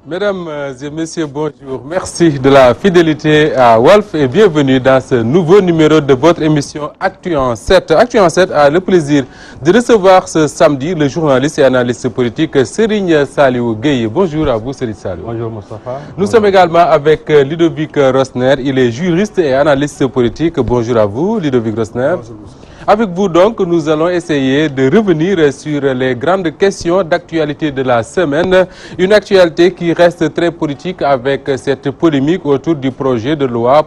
Mesdames et messieurs, bonjour. Merci de la fidélité à Walf et bienvenue dans ce nouveau numéro de votre émission Actu en 7. Actu en 7 a le plaisir de recevoir ce samedi le journaliste et analyste politique Serigne Saliou Gueye. Bonjour à vous Serigne Saliou. Bonjour Moustapha. Nous sommes également avec Ludovic Rosner. Il est juriste et analyste politique. Bonjour à vous Ludovic Rosner. Bonjour. Avec vous donc, nous allons essayer de revenir sur les grandes questions d'actualité de la semaine. Une actualité qui reste très politique avec cette polémique autour du projet de loi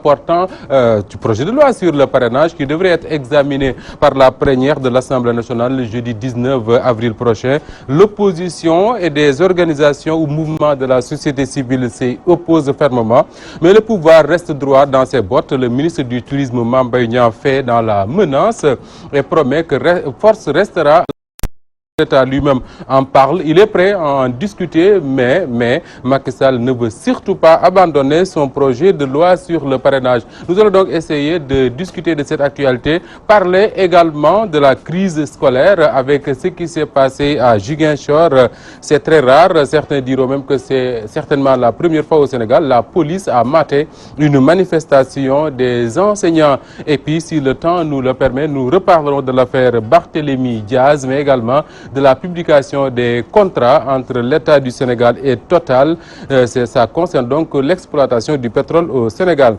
sur le parrainage qui devrait être examiné par la plénière de l'Assemblée nationale le jeudi 19 avril prochain. L'opposition et des organisations ou mouvements de la société civile s'y opposent fermement, mais le pouvoir reste droit dans ses bottes. Le ministre du Tourisme Mame Mbaye Niang fait dans la menace et promet que force restera. L'État lui-même en parle, il est prêt à en discuter, mais Macky Sall ne veut surtout pas abandonner son projet de loi sur le parrainage. Nous allons donc essayer de discuter de cette actualité, parler également de la crise scolaire avec ce qui s'est passé à Ziguinchor. C'est très rare, certains diront même que c'est certainement la première fois au Sénégal. La police a maté une manifestation des enseignants. Et puis, si le temps nous le permet, nous reparlerons de l'affaire Barthélémy Diaz, mais également de la publication des contrats entre l'État du Sénégal et Total. Ça concerne donc l'exploitation du pétrole au Sénégal.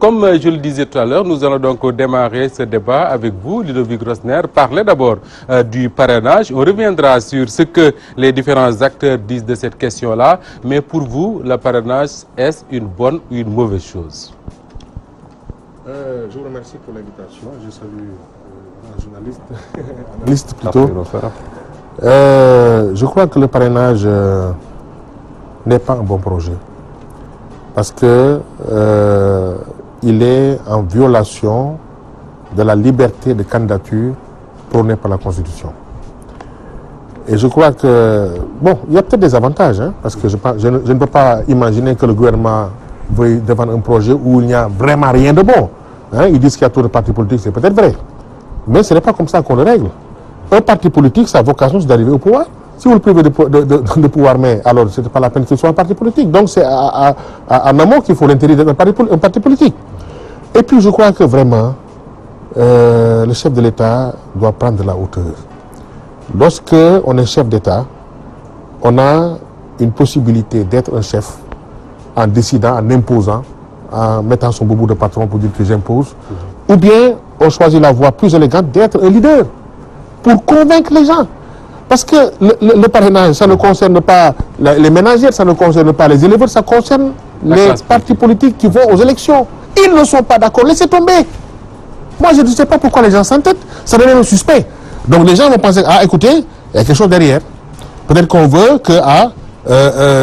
Comme je le disais tout à l'heure, nous allons donc démarrer ce débat avec vous, Ludovic Rosner. Parler d'abord du parrainage. On reviendra sur ce que les différents acteurs disent de cette question-là. Mais pour vous, le parrainage, est-ce une bonne ou une mauvaise chose? Je vous remercie pour l'invitation. Je salue un journaliste, analyste plutôt. Je crois que le parrainage n'est pas un bon projet parce que il est en violation de la liberté de candidature prônée par la Constitution. Et je crois que, bon, il y a peut-être des avantages, hein, parce que je ne peux pas imaginer que le gouvernement veuille défendre un projet où il n'y a vraiment rien de bon. Hein, ils disent qu'il y a trop de partis politiques, c'est peut-être vrai. Mais ce n'est pas comme ça qu'on le règle. Un parti politique, sa vocation, c'est d'arriver au pouvoir. Si vous le privez de pouvoir, mais alors ce n'est pas la peine qu'il soit un parti politique. Donc c'est en amont qu'il faut l'intérêt d'un parti politique. Et puis je crois que vraiment, le chef de l'État doit prendre de la hauteur. Lorsque on est chef d'État, on a une possibilité d'être un chef en décidant, en imposant, en mettant son boubou de patron pour dire que j'impose, ou bien on choisit la voie plus élégante d'être un leader pour convaincre les gens. Parce que le parrainage, ça ne concerne pas les ménagères, ça ne concerne pas les éleveurs, ça concerne les partis politiques qui vont aux élections. Ils ne sont pas d'accord, laissez tomber. Moi, je ne sais pas pourquoi les gens s'entêtent, ça devient un suspect. Donc les gens vont penser, ah écoutez, il y a quelque chose derrière. Peut-être qu'on veut que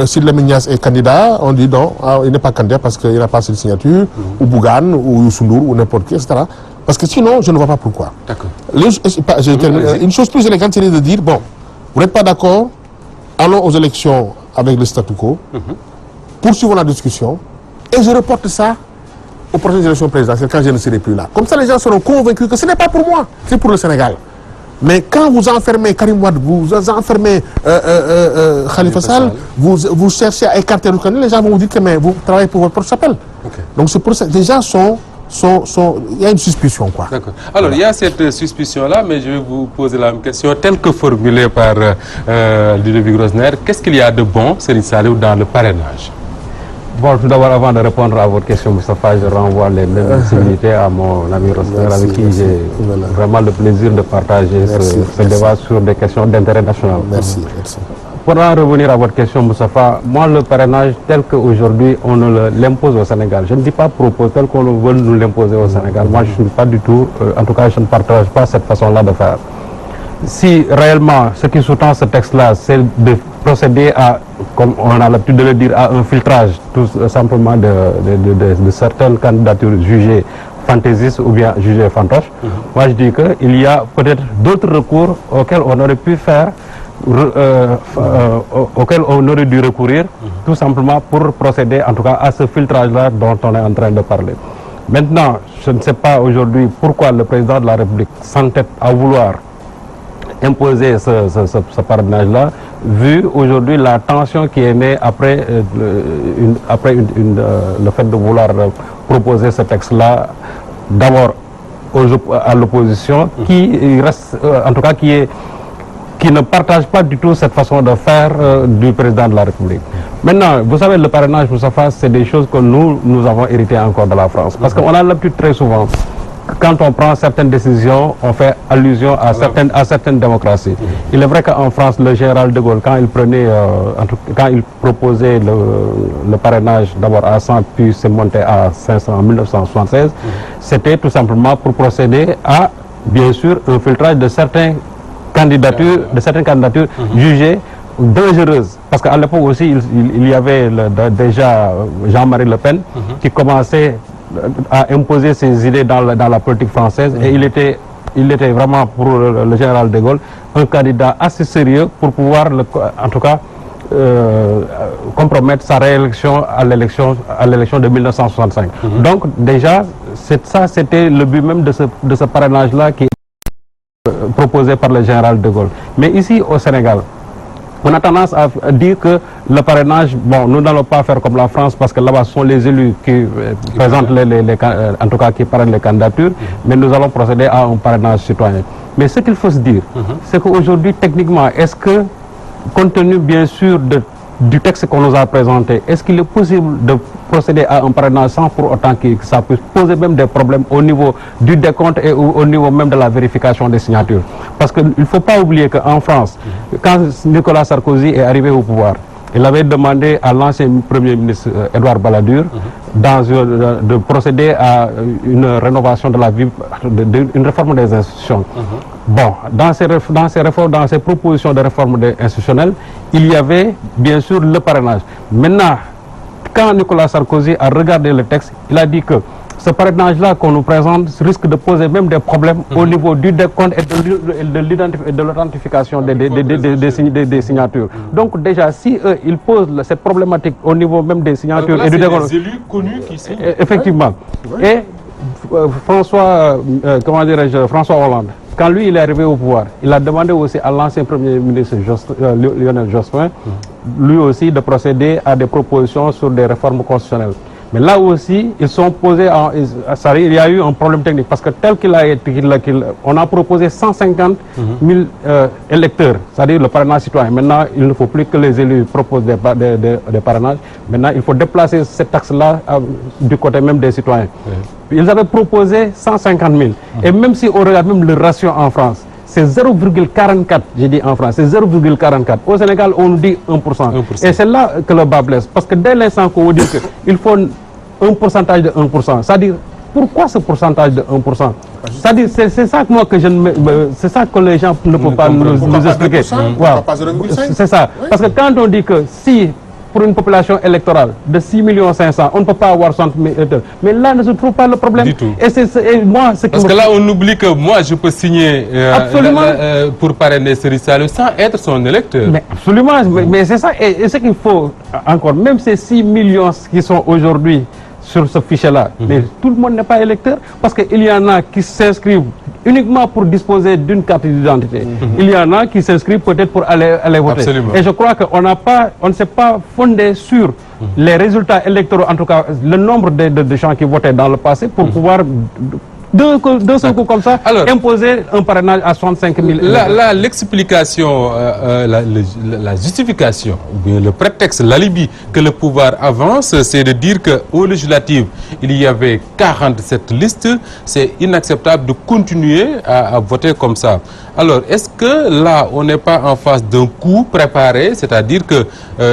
si le Mignas est candidat, on dit non, il n'est pas candidat parce qu'il n'a pas cette signature, ou Bougane, ou Youssou Ndour, ou n'importe qui, etc. Parce que sinon, je ne vois pas pourquoi. D'accord. Une chose plus élégante, c'est de dire, bon, vous n'êtes pas d'accord, allons aux élections avec le statu quo, poursuivons la discussion, et je reporte ça aux prochaines élections présidentielles quand je ne serai plus là. Comme ça, les gens seront convaincus que ce n'est pas pour moi, c'est pour le Sénégal. Mais quand vous enfermez Karim Wade, vous enfermez Khalifa Sall, vous cherchez à écarter le candidat, les gens vont vous dire que mais vous travaillez pour votre propre chapelle. Okay. Donc c'est pour ça que les gens il y a une suspicion, quoi. D'accord. Alors, il y a cette suspicion-là, mais je vais vous poser la même question, telle que formulée par Ludovic Rosner. Qu'est-ce qu'il y a de bon, Serigne Saliou, dans le parrainage? Bon, tout d'abord, avant de répondre à votre question, Moustapha, je renvoie les mêmes possibilités à mon ami Rosner, avec qui j'ai vraiment le plaisir de partager ce débat sur des questions d'intérêt national. Merci. Pour en revenir à votre question, Moustapha, moi, le parrainage tel qu'aujourd'hui on l'impose au Sénégal, je ne dis pas propose tel qu'on veut nous l'imposer au Sénégal. Moi, je ne suis pas du tout, en tout cas, je ne partage pas cette façon-là de faire. Si réellement, ce qui sous-tend ce texte-là, c'est de procéder à, comme on a l'habitude de le dire, à un filtrage tout simplement de certaines candidatures jugées fantaisistes ou bien jugées fantoches, moi je dis qu'il y a peut-être d'autres recours auxquels on aurait pu faire, auquel on aurait dû recourir, tout simplement pour procéder en tout cas à ce filtrage-là dont on est en train de parler. Maintenant, je ne sais pas aujourd'hui pourquoi le président de la République s'entête à vouloir imposer ce parrainage-là. vu aujourd'hui la tension qui est née après, le fait de vouloir proposer ce texte-là, d'abord à l'opposition, qui reste, en tout cas qui ne partage pas du tout cette façon de faire du président de la République. Maintenant, vous savez, le parrainage, Moustapha, c'est des choses que nous avons héritées encore de la France. Parce qu'on a l'habitude très souvent, quand on prend certaines décisions, on fait allusion à certaines démocraties. Il est vrai qu'en France, le général de Gaulle, quand il proposait le parrainage d'abord à 100, puis c'est monté à 500 en 1976, c'était tout simplement pour procéder à, bien sûr, un filtrage de certaines candidatures jugées dangereuses. Parce qu'à l'époque aussi, il y avait déjà Jean-Marie Le Pen qui commençait à imposer ses idées dans la politique française et il était vraiment pour le général de Gaulle un candidat assez sérieux pour pouvoir, en tout cas, compromettre sa réélection à l'élection de 1965. Donc déjà, c'était le but même de ce parrainage-là qui est proposé par le général de Gaulle. Mais ici au Sénégal, on a tendance à dire que le parrainage, bon, nous n'allons pas faire comme la France parce que là-bas ce sont les élus qui présentent en tout cas qui parrainent les candidatures, mais nous allons procéder à un parrainage citoyen. Mais ce qu'il faut se dire, c'est qu'aujourd'hui, techniquement, est-ce que, compte tenu bien sûr du texte qu'on nous a présenté, est-ce qu'il est possible de procéder à un parrainage sans pour autant que ça puisse poser même des problèmes au niveau du décompte et au niveau même de la vérification des signatures? Parce qu'il ne faut pas oublier qu'en France, quand Nicolas Sarkozy est arrivé au pouvoir, il avait demandé à l'ancien Premier ministre Édouard Balladur de procéder à une rénovation de la vie, une réforme des institutions. Bon, dans ces propositions de réforme institutionnelle, il y avait bien sûr le parrainage. Maintenant, quand Nicolas Sarkozy a regardé le texte, il a dit que ce parrainage-là qu'on nous présente risque de poser même des problèmes au niveau du décompte et de l'identification des signatures. Donc déjà, si ils posent cette problématique au niveau même des signatures et du décompte... des élus connus qui sont... Effectivement. Et François Hollande, quand lui il est arrivé au pouvoir, il a demandé aussi à l'ancien Premier ministre Lionel Jospin, lui aussi de procéder à des propositions sur des réformes constitutionnelles. Mais là aussi, ils sont posés, il y a eu un problème technique parce que tel qu'il a été, on a proposé 150 000 électeurs, c'est-à-dire le parrainage citoyen. Maintenant, il ne faut plus que les élus proposent des parrainages. Maintenant, il faut déplacer cet axe-là du côté même des citoyens. Ils avaient proposé 150 000. Et même si on regarde même le ratio en France, c'est 0,44, j'ai dit en France, c'est 0,44. Au Sénégal, on nous dit 1%. Et c'est là que le bas blesse. Parce que dès l'instant qu'on vous dit qu'il faut un pourcentage de 1%, c'est-à-dire, pourquoi ce pourcentage de 1%? C'est-à-dire, c'est ça que moi que c'est ça que les gens ne peuvent pas nous expliquer. C'est ça. Parce que quand on dit que si, pour une population électorale de 6,5 millions, on ne peut pas avoir 60 000 électeurs. Mais là ne se trouve pas le problème. Du tout. Parce que là, on oublie que moi, je peux signer pour parrainer Serigne Saliou sans être son électeur. Mais absolument. Mais c'est ça. Et ce qu'il faut encore, même ces 6 millions qui sont aujourd'hui sur ce fichier-là, mais tout le monde n'est pas électeur parce qu'il y en a qui s'inscrivent uniquement pour disposer d'une carte d'identité. Il y en a qui s'inscrivent peut-être pour aller voter. Absolument. Et je crois qu'on ne s'est pas fondé sur les résultats électoraux, en tout cas le nombre de gens qui votaient dans le passé pour pouvoir d'un seul coup comme ça, imposer un parrainage à 65 000. Là, l'explication, la justification, ou bien le prétexte, l'alibi que le pouvoir avance, c'est de dire qu'aux législatives, il y avait 47 listes. C'est inacceptable de continuer à voter comme ça. Alors, est-ce que là, on n'est pas en face d'un coup préparé? C'est-à-dire que,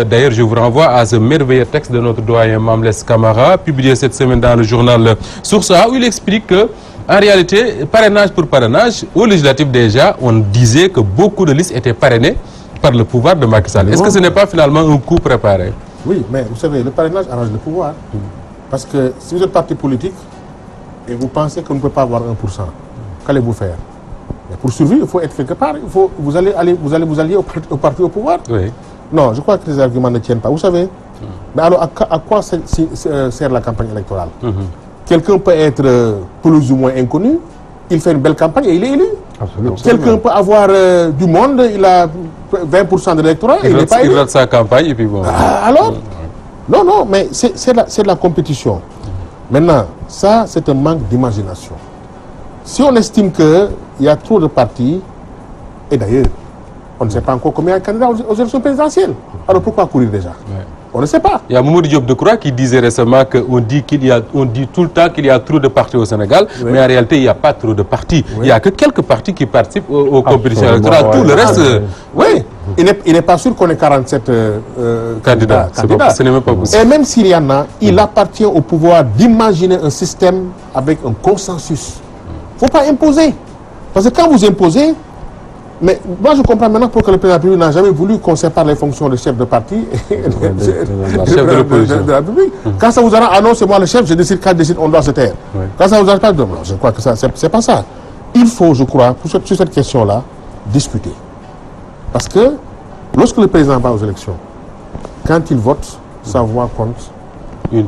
d'ailleurs, je vous renvoie à ce merveilleux texte de notre doyen Mamles Camara, publié cette semaine dans le journal Source A, où il explique que en réalité, parrainage pour parrainage, au législatif déjà, on disait que beaucoup de listes étaient parrainées par le pouvoir de Macky Sall. Est-ce que ce n'est pas finalement un coup préparé? Oui, mais vous savez, le parrainage arrange le pouvoir. Parce que si vous êtes parti politique et vous pensez qu'on ne peut pas avoir 1%, qu'allez-vous faire? Mais pour survivre, il faut être quelque part. Vous allez vous allier au parti au pouvoir. Oui. Non, je crois que les arguments ne tiennent pas. Vous savez, mais alors à quoi sert la campagne électorale? Quelqu'un peut être plus ou moins inconnu, il fait une belle campagne et il est élu. Quelqu'un peut avoir du monde, il a 20% de l'électorat, il n'est pas il élu. rate sa campagne et puis bon. Alors non, non, mais c'est de la compétition. Maintenant, ça, c'est un manque d'imagination. Si on estime qu'il y a trop de partis, et d'ailleurs, on ne sait pas encore combien il y a de candidats aux élections présidentielles. Alors pourquoi courir déjà? Ouais. On ne sait pas. Il y a Mamoudou Diop Decroix qui disait récemment qu'on dit on dit tout le temps qu'il y a trop de partis au Sénégal, Oui. mais en réalité, il n'y a pas trop de partis. Oui. Il n'y a que quelques partis qui participent aux compétitions Absolument, électorales. Tout le ouais. reste, Oui, il n'est pas sûr qu'on ait 47 candidats. Ce n'est même pas possible. Et même s'il y en a, il appartient au pouvoir d'imaginer un système avec un consensus. Il ne faut pas imposer. Parce que quand vous imposez, mais moi je comprends maintenant pourquoi le président de la République n'a jamais voulu qu'on sépare les fonctions de chef de parti et chef de l'opposition. de la République. Quand ça vous arrange, ah non, c'est moi le chef, je décide, quand je décide, on doit se taire. Ouais. Quand ça vous arrange pas, non, je crois que ça, c'est pas ça. Il faut, je crois, sur cette question-là, discuter. Parce que lorsque le président va aux élections, quand il vote, sa voix compte une.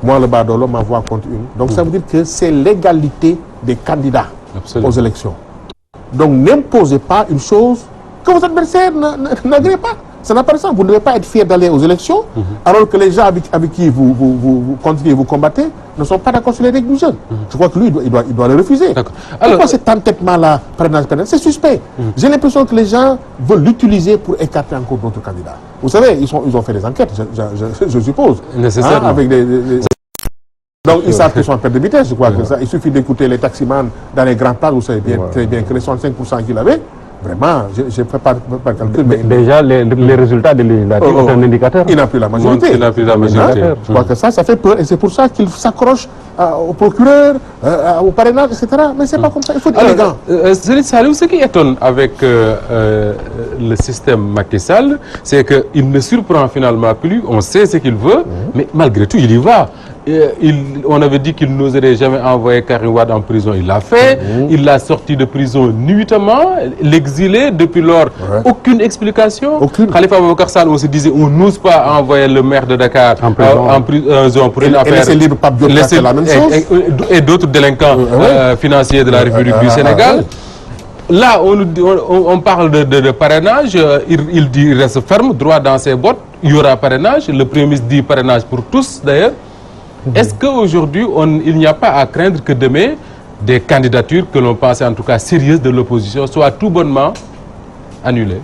Moi, le Badolo, ma voix compte une. Donc ça veut dire que c'est l'égalité des candidats Absolument. aux élections. Donc n'imposez pas une chose que vos adversaires n'agréent pas. Ça n'a pas de sens. Vous ne devez pas être fier d'aller aux élections alors que les gens avec qui vous continuez, vous combattez ne sont pas d'accord sur les règles du jeu. Je crois que lui, il doit le refuser. D'accord. Pourquoi Alors, cet entêtement-là, c'est suspect. J'ai l'impression que les gens veulent l'utiliser pour écarter encore d'autres candidats. Vous savez, ils ont fait des enquêtes, je suppose. Nécessairement. Avec donc ils savent qu'ils sont en perte de vitesse, je crois que ça. Il suffit d'écouter les taximans dans les grands parcs, vous savez bien, très bien que les 65% qu'il avait, vraiment, je ne fais pas de calcul. Mais Déjà, les résultats des législatives sont un indicateur. il n'a plus la majorité. Il n'a plus la majorité. Maintenant, je crois que ça fait peur et c'est pour ça qu'il s'accroche au procureur, au parrainage, etc. Mais c'est pas comme ça, il faut être élégant. Zénith Saliou, ce qui étonne avec le système Macky Sall, c'est qu'il ne surprend finalement plus, on sait ce qu'il veut, mais malgré tout, il y va. On avait dit qu'il n'oserait jamais envoyer Karim Wade en prison, il l'a fait. Il l'a sorti de prison nuitamment, l'exilé, depuis lors, aucune explication. Aucune. Khalifa Aboubacar Sall, on se disait, on n'ose pas envoyer le maire de Dakar en prison pour une affaire. Et laisser libre Pape Diop, c'est la même chose. Et d'autres délinquants financiers de la République du Sénégal. Là, on parle de parrainage, il dit, il reste ferme, droit dans ses bottes, il y aura parrainage, le Premier ministre dit parrainage pour tous d'ailleurs. Est-ce qu'aujourd'hui, il n'y a pas à craindre que demain, des candidatures que l'on pense en tout cas sérieuses de l'opposition soient tout bonnement annulées?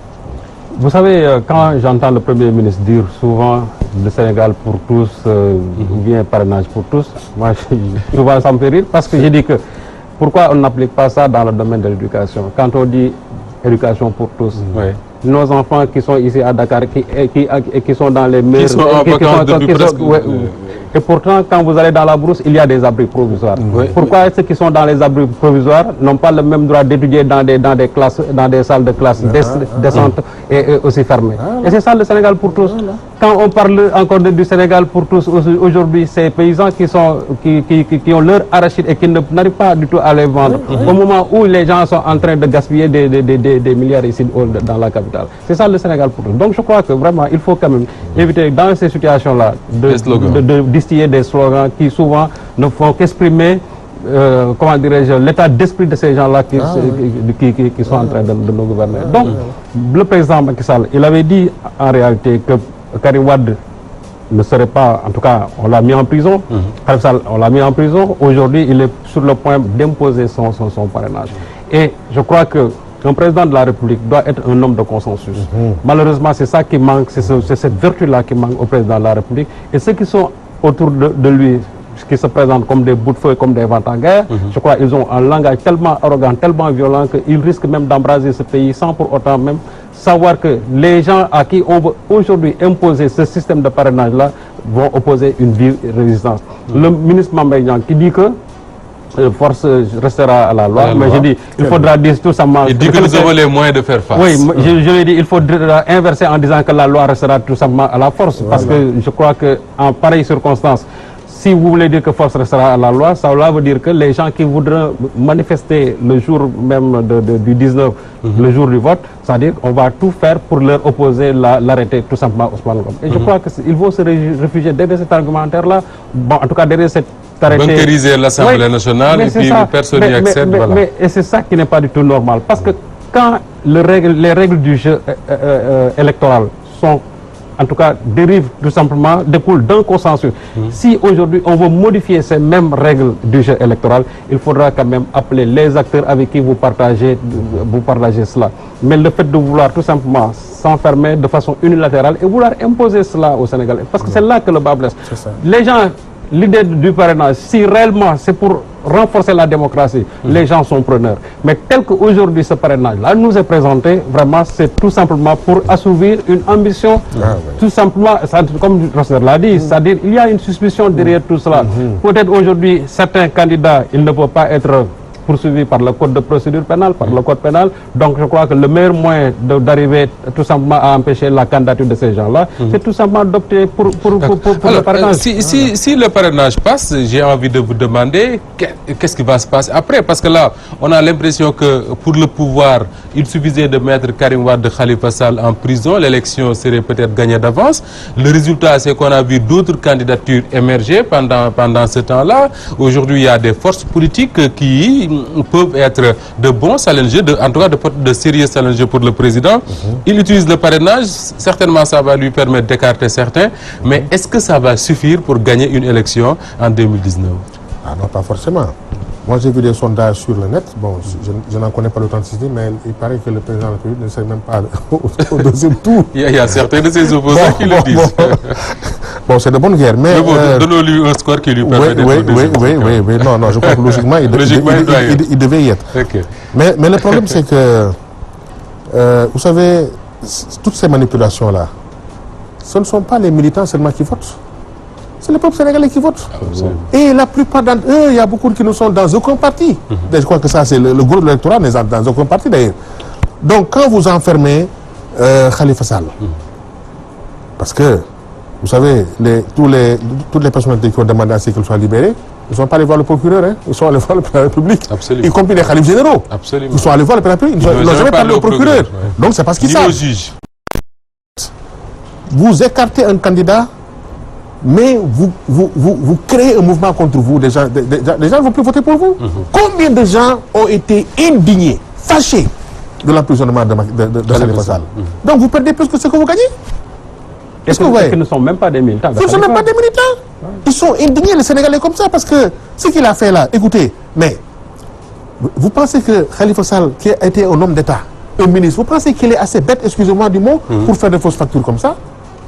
Vous savez, quand j'entends le Premier ministre dire souvent le Sénégal pour tous, ou bien parrainage pour tous, moi, souvent ça me fait rire parce que j'ai dit que pourquoi on n'applique pas ça dans le domaine de l'éducation? Quand on dit éducation pour tous, nos enfants qui sont ici à Dakar, qui sont dans les meilleurs... Qui sont en vacances depuis presque... Et pourtant, quand vous allez dans la brousse, il y a des abris provisoires. Pourquoi ceux qui sont dans les abris provisoires n'ont pas le même droit d'étudier dans des classes, dans des salles de classe décentes et aussi fermées? Et c'est ça le Sénégal pour tous. Quand on parle encore du Sénégal pour tous, aujourd'hui, ces paysans qui ont leur arachide et qui n'arrivent pas du tout à les vendre, au moment où les gens sont en train de gaspiller des milliards ici dans la capitale. C'est ça le Sénégal pour tous. Donc je crois que vraiment, il faut quand même éviter dans ces situations-là de distiller des slogans qui souvent ne font qu'exprimer comment dirais-je, l'état d'esprit de ces gens-là qui sont en train de nous gouverner. Donc, le président Macky Sall, il avait dit en réalité que Karim Wade ne serait pas, en tout cas, on l'a mis en prison. Karim Sall, on l'a mis en prison. Aujourd'hui, il est sur le point d'imposer son parrainage. Et je crois que un président de la République doit être un homme de consensus. Malheureusement, c'est ça qui manque, c'est cette vertu-là qui manque au président de la République. Et ceux qui sont autour de lui, qui se présentent comme des bouts de feu, comme des vents en guerre, je crois qu'ils ont un langage tellement arrogant, tellement violent qu'ils risquent même d'embraser ce pays sans pour autant même savoir que les gens à qui on veut aujourd'hui imposer ce système de parrainage-là vont opposer une vive résistance. Le ministre Mame Mbaye Niang qui dit que force restera à la loi, mais je dis, il faudra dire tout simplement... Il dit que nous avons les moyens de faire face. Oui, je lui dis, il faudra inverser en disant que la loi restera tout simplement à la force, parce que je crois qu'en pareille circonstance, si vous voulez dire que force restera à la loi, ça veut dire que les gens qui voudraient manifester le jour même du 19, le jour du vote, c'est-à-dire qu'on va tout faire pour leur opposer l'arrêté tout simplement Ousmane Ngom. Et je crois qu'il faut se réfugier derrière cet argumentaire-là, bon, en tout cas derrière cette arrêté. Bunkériser l'Assemblée nationale et puis personne n'y accède. Et c'est ça qui n'est pas du tout normal. Parce que quand les règles du jeu électoral sont, en tout cas, dérivent tout simplement, découlent d'un consensus. Si aujourd'hui on veut modifier ces mêmes règles du jeu électoral, il faudra quand même appeler les acteurs avec qui vous partagez cela. Mais le fait de vouloir tout simplement s'enfermer de façon unilatérale et vouloir imposer cela aux Sénégalais, parce que c'est là que le bas blesse. Les gens, l'idée du parrainage, si réellement c'est pour renforcer la démocratie, les gens sont preneurs. Mais tel qu'aujourd'hui ce parrainage-là nous est présenté, vraiment c'est tout simplement pour assouvir une ambition, tout simplement, comme Rosner l'a dit, c'est-à-dire il y a une suspicion derrière tout cela. Peut-être aujourd'hui, certains candidats, ils ne peuvent pas être poursuivis par le code de procédure pénale, par le code pénal. Donc je crois que le meilleur moyen d'arriver tout simplement à empêcher la candidature de ces gens-là, c'est tout simplement d'opter pour le parrainage. Si le parrainage passe, j'ai envie de vous demander qu'est-ce qui va se passer après, parce que là, on a l'impression que pour le pouvoir, il suffisait de mettre Karim Wade, Khalifa Sall en prison, l'élection serait peut-être gagnée d'avance. Le résultat, c'est qu'on a vu d'autres candidatures émerger pendant ce temps-là. Aujourd'hui, il y a des forces politiques qui peuvent être de bons challengers, en tout cas de sérieux challengers pour le président. Il utilise le parrainage, certainement ça va lui permettre d'écarter certains, mais est-ce que ça va suffire pour gagner une élection en 2019? Ah non, pas forcément. Moi j'ai vu des sondages sur le net, bon, je n'en connais pas l'authenticité, mais il paraît que le président de la République ne sait même pas au deuxième tour. Il y a certains de ses opposants qui le disent. Bon, c'est de bonne guerre, mais... Donnons-lui un score qui lui permet d'être oui, non, je crois que logiquement, il devait y être. Okay. Mais le problème, c'est que, vous savez, toutes ces manipulations-là, ce ne sont pas les militants seulement qui votent. C'est le peuple sénégalais qui vote. Et la plupart d'entre eux, il y a beaucoup qui ne sont dans aucun parti. Je crois que ça, c'est le gros de l'électorat n'est dans aucun parti d'ailleurs. Donc, quand vous enfermez Khalifa Sall, parce que, vous savez, toutes les personnalités qui ont demandé à ce qu'il soit libéré, ils ne sont pas allés voir le procureur, hein, ils sont allés voir le président de la République, y compris les khalifes généraux. Ils sont allés voir le président de la République, ils n'ont jamais parlé au procureur. Donc, c'est parce qu'ils savent. Vous écartez un candidat, mais vous créez un mouvement contre vous. Les gens ne vont plus voter pour vous. Combien de gens ont été indignés, fâchés de l'emprisonnement de Khalifa Sall? Donc vous perdez plus que ce que vous gagnez. Est-ce que vous voyez? Ils ne sont même pas des militants. Ils ne sont même pas des militants. Ils sont indignés, les Sénégalais, comme ça, parce que ce qu'il a fait là, écoutez, mais vous pensez que Khalifa Sall, qui a été un homme d'État, un ministre, vous pensez qu'il est assez bête, excusez-moi du mot, pour faire des fausses factures comme ça?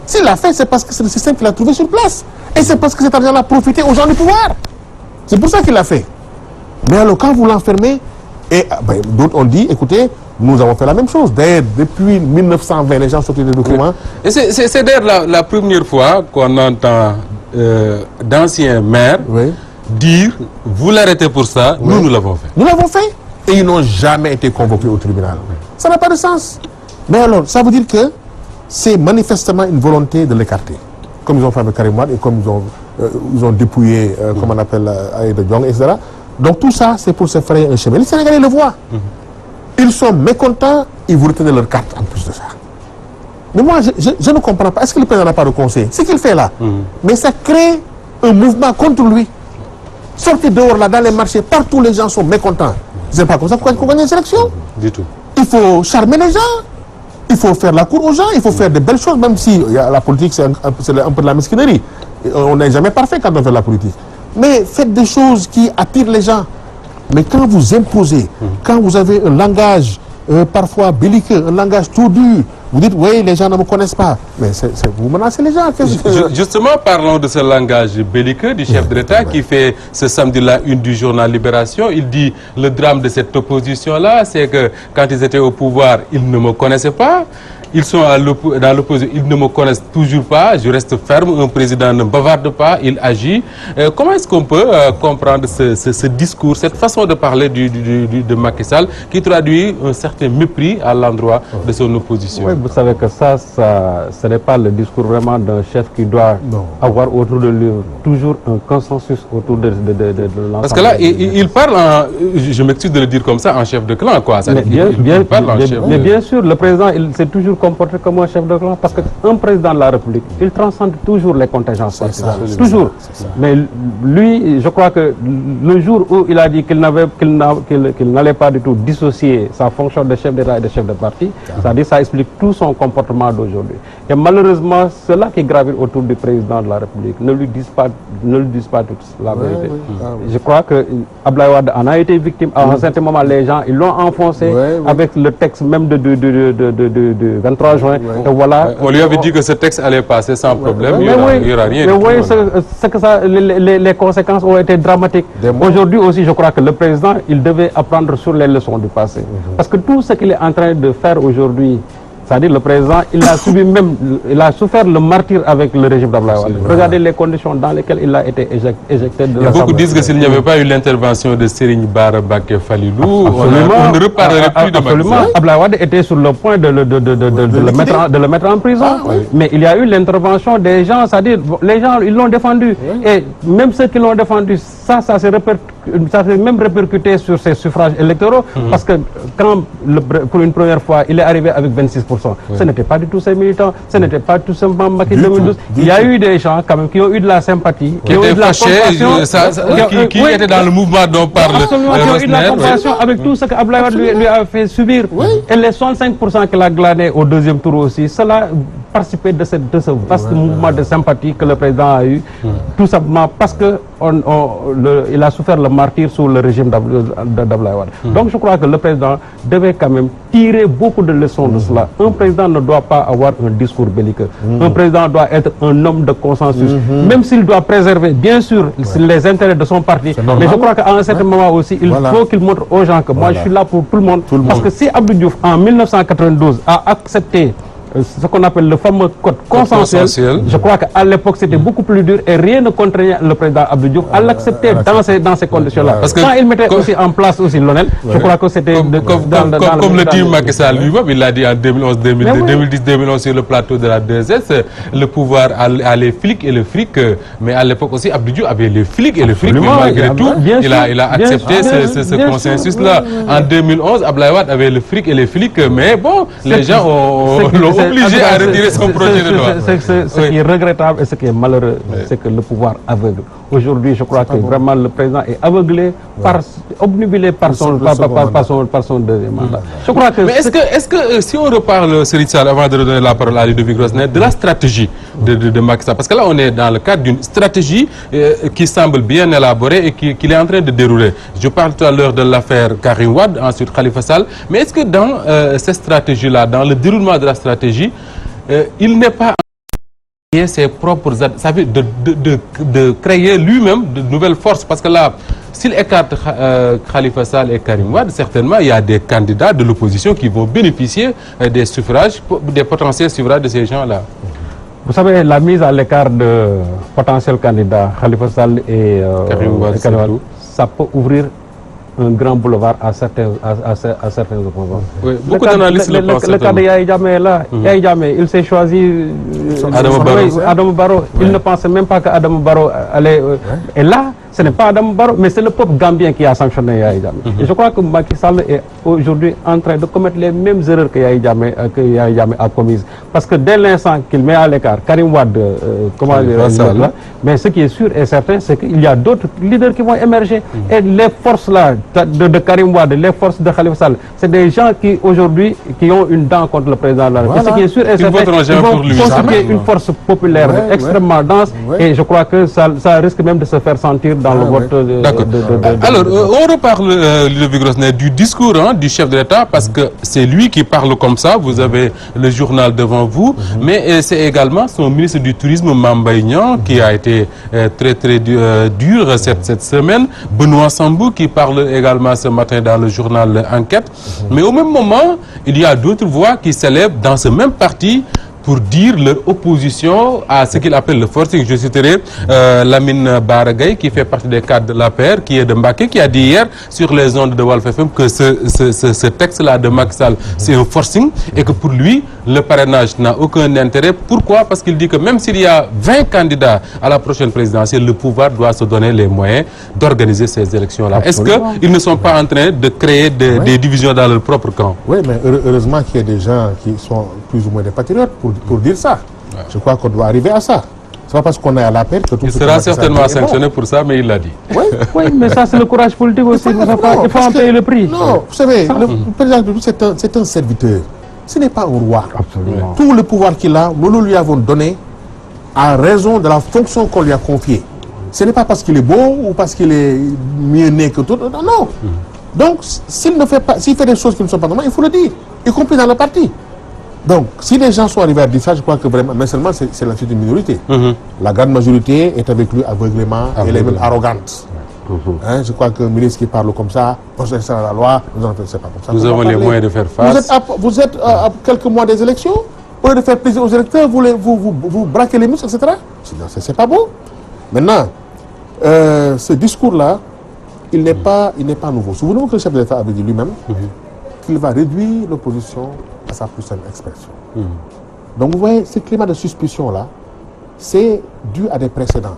S'il l'a fait, c'est parce que c'est le système qu'il a trouvé sur place. Et c'est parce que cet argent-là a profité aux gens du pouvoir. C'est pour ça qu'il l'a fait. Mais alors, quand vous l'enfermez, et d'autres ont dit, écoutez, nous avons fait la même chose. D'ailleurs, depuis 1920, les gens sortent des documents. Et c'est d'ailleurs la première fois qu'on entend d'anciens maires dire, vous l'arrêtez pour ça, nous l'avons fait. Nous l'avons fait. Et ils n'ont jamais été convoqués au tribunal. Ça n'a pas de sens. Mais alors, ça veut dire que c'est manifestement une volonté de l'écarter. Comme ils ont fait avec Karim Wade et comme ils ont dépouillé, comme on appelle, Aïda Diong, etc. Donc tout ça, c'est pour se frayer un chemin. Les Sénégalais le voient. Ils sont mécontents, ils vous retenez leur carte en plus de ça. Mais moi, je ne comprends pas. Est-ce que le président n'a pas de conseil? Ce qu'il fait là. Mais ça crée un mouvement contre lui. Sortez dehors là, dans les marchés, partout les gens sont mécontents. C'est pas comme ça qu'on gagne les élections. Du tout. Il faut charmer les gens. Il faut faire la cour aux gens, il faut faire de belles choses, même si la politique, c'est un peu de la mesquinerie. On n'est jamais parfait quand on fait la politique. Mais faites des choses qui attirent les gens. Mais quand vous imposez, quand vous avez un langage parfois belliqueux, un langage tout dur, vous dites, oui, les gens ne me connaissent pas. Mais vous menacez les gens. Justement, parlons de ce langage belliqueux du chef de l'État qui fait ce samedi-là une du journal Libération. Il dit, le drame de cette opposition-là, c'est que quand ils étaient au pouvoir, ils ne me connaissaient pas. Ils sont dans l'opposition, ils ne me connaissent toujours pas. Je reste ferme, un président ne bavarde pas, il agit. Comment est-ce qu'on peut comprendre ce discours, cette façon de parler de Macky Sall qui traduit un certain mépris à l'endroit de son opposition? Oui, vous savez que ce n'est pas le discours vraiment d'un chef qui doit avoir autour de lui toujours un consensus autour de l'ensemble. Parce que là, il parle, je m'excuse de le dire comme ça, en chef de clan, quoi. Mais bien sûr, le président, c'est toujours comporter comme un chef de clan parce qu'un président de la République, il transcende toujours les contingences partisans. Toujours. Mais lui, je crois que le jour où il a dit qu'il n'allait pas du tout dissocier sa fonction de chef d'État et de chef de parti, c'est-à-dire ça explique tout son comportement d'aujourd'hui. Et malheureusement, ceux-là qui gravitent autour du président de la République ne lui disent pas toute la vérité. Je crois que Abdoulaye Wade en a été victime. À un certain moment, les gens, ils l'ont enfoncé avec le texte même de 23 juin. Et voilà. On lui avait dit que ce texte allait passer sans problème. Il n'y aura rien. Mais vous voyez les conséquences ont été dramatiques. Aujourd'hui aussi, je crois que le président, il devait apprendre sur les leçons du passé. Parce que tout ce qu'il est en train de faire aujourd'hui, c'est-à-dire le président, il a souffert le martyre avec le régime d'Abdoulaye Wade. Regardez les conditions dans lesquelles il a été éjecté de l'Assemblée. Beaucoup disent que s'il n'y avait pas eu l'intervention de Serigne Bara Mbacké Falilou, on ne reparlerait plus de Macky Sall. Abdoulaye Wade était sur le point de le mettre en prison. Mais il y a eu l'intervention des gens, c'est-à-dire les gens, ils l'ont défendu. Et même ceux qui l'ont défendu, ça s'est même répercuté sur ses suffrages électoraux. Parce que quand, pour une première fois, il est arrivé avec 26%. Ce n'était pas du tout ces militants, ce n'était pas tout simplement Macky 2012. Il y a eu des gens quand même qui ont eu de la sympathie, qui étaient fâchés, qui étaient dans le mouvement dont parle absolument, qui ont eu de la compassion avec tout ce que Abdoulaye Wade lui a fait subir. Et les 65% qu'il a glané au deuxième tour aussi, cela participait de ce vaste mouvement de sympathie que le président a eu, tout simplement parce que il a souffert le martyre sous le régime d'Abdoulaye Wade. Donc je crois que le président devait quand même tirer beaucoup de leçons de cela. Un président ne doit pas avoir un discours belliqueux. Un président doit être un homme de consensus. Même s'il doit préserver, bien sûr, les intérêts de son parti. Mais je crois qu'à un certain moment aussi, il faut qu'il montre aux gens que moi, je suis là pour tout le monde. Parce que si Abdou Diouf, en 1992, a accepté ce qu'on appelle le fameux code consensuel, je crois qu'à l'époque c'était beaucoup plus dur et rien ne contraignait le président Abdou Diouf à l'accepter dans ces conditions-là. Parce que quand il mettait aussi en place aussi l'ONEL, je crois que c'était comme le dit Macky Sall lui-même, il l'a dit en 2010-2011 sur le plateau de la 2S, le pouvoir a les flics et le fric, mais à l'époque aussi Abdou Diouf avait les flics et le fric, mais malgré tout, il a accepté ce consensus-là. En 2011, Abdoulaye Wade avait le fric et les flics, mais bon, les gens l'ont obligé à retirer son projet de loi. Ce qui est regrettable et ce qui est malheureux, c'est que le pouvoir aveugle. Aujourd'hui, je crois que vraiment le président est aveuglé, obnubilé par son deuxième mandat. Je crois que mais est-ce que si on reparle, Serigne Sall, avant de redonner la parole à Ludovic Rosner, de la stratégie de Macky Sall, parce que là on est dans le cadre d'une stratégie qui semble bien élaborée et qu'il est en train de dérouler. Je parle tout à l'heure de l'affaire Karim Wade, ensuite Khalifa Sall, mais est-ce que dans cette stratégie-là, dans le déroulement de la stratégie, il n'est pas ses propres, ça veut dire de créer lui-même de nouvelles forces, parce que là, s'il écarte Khalifa Sall et Karim Wade, certainement il y a des candidats de l'opposition qui vont bénéficier des suffrages, des potentiels suffrages de ces gens-là. Vous savez, la mise à l'écart de potentiels candidats Khalifa Sall et Karim Wade, ça peut ouvrir un grand boulevard à certains opposants. Oui, beaucoup d'analystes le pensent. Le cas de Yahya Jammeh est là. Yahya Jammeh, il s'est choisi Adama Barrow. Il ne pensait même pas qu'Adama Barrow allait... Et là, ce n'est pas Adama Barrow, mais c'est le peuple gambien qui a sanctionné Yahya Jammeh. Et je crois que Macky Sall est aujourd'hui en train de commettre les mêmes erreurs que Yahya Jammeh a commises. Parce que dès l'instant qu'il met à l'écart Karim Wade, mais ce qui est sûr et certain, c'est qu'il y a d'autres leaders qui vont émerger. Et les forces là, de Karim Wade, les forces de Khalifa Sall, c'est des gens qui aujourd'hui qui ont une dent contre le président de la République. Ce qui est sûr et certain, ils vont constituer une force populaire extrêmement dense et je crois que ça risque même de se faire sentir dans le vote. Alors, on reparle, Ludovic Rosner, du discours du chef de l'État, parce que c'est lui qui parle comme ça, vous avez le journal devant vous, mais c'est également son ministre du Tourisme, Mame Mbaye Niang, qui a été très dur cette semaine, Benoît Sambou, qui parle également ce matin dans le journal Enquête. Mais au même moment, il y a d'autres voix qui s'élèvent dans ce même parti pour dire leur opposition à ce qu'il appelle le forcing. Je citerai Lamine Bara Gaye, qui fait partie des cadres de l'APR, qui est de Mbacké, qui a dit hier sur les ondes de Walf FM que ce texte-là de Macky Sall, c'est un forcing et que pour lui, le parrainage n'a aucun intérêt. Pourquoi? Parce qu'il dit que même s'il y a 20 candidats à la prochaine présidentielle, le pouvoir doit se donner les moyens d'organiser ces élections-là. Est-ce qu'ils ne sont pas en train de créer des divisions dans leur propre camp? Oui, mais heureusement qu'il y a des gens qui sont plus ou moins des patriotes pour dire ça. Ouais. Je crois qu'on doit arriver à ça. C'est pas parce qu'on est à la paix que tout. Il sera certainement sanctionné pour ça, mais il l'a dit. Oui, oui, mais ça c'est le courage politique aussi. Il faut en payer le prix. Non, vous savez, le président de la République c'est un serviteur. Ce n'est pas un roi. Absolument. Tout le pouvoir qu'il a, nous lui avons donné à raison de la fonction qu'on lui a confiée. Ce n'est pas parce qu'il est beau ou parce qu'il est mieux né que tout. Non, non. Donc, s'il fait des choses qui ne sont pas normales, il faut le dire, y compris dans le parti. Donc, si les gens sont arrivés à dire ça, je crois que vraiment, mais seulement c'est la suite d'une minorité. La grande majorité est avec lui aveuglément, elle est même arrogante. Hein, je crois que le ministre qui parle comme ça, c'est la loi, c'est pas comme ça. Nous avons les moyens de faire face. Vous êtes à quelques mois des élections, au lieu de faire plaisir aux électeurs, vous braquez les muscles, etc. C'est pas bon. Maintenant, ce discours-là, il n'est pas nouveau. Souvenez-vous que le chef de l'État avait dit lui-même qu'il va réduire l'opposition à sa plus simple expression. Donc vous voyez, ce climat de suspicion-là, c'est dû à des précédents.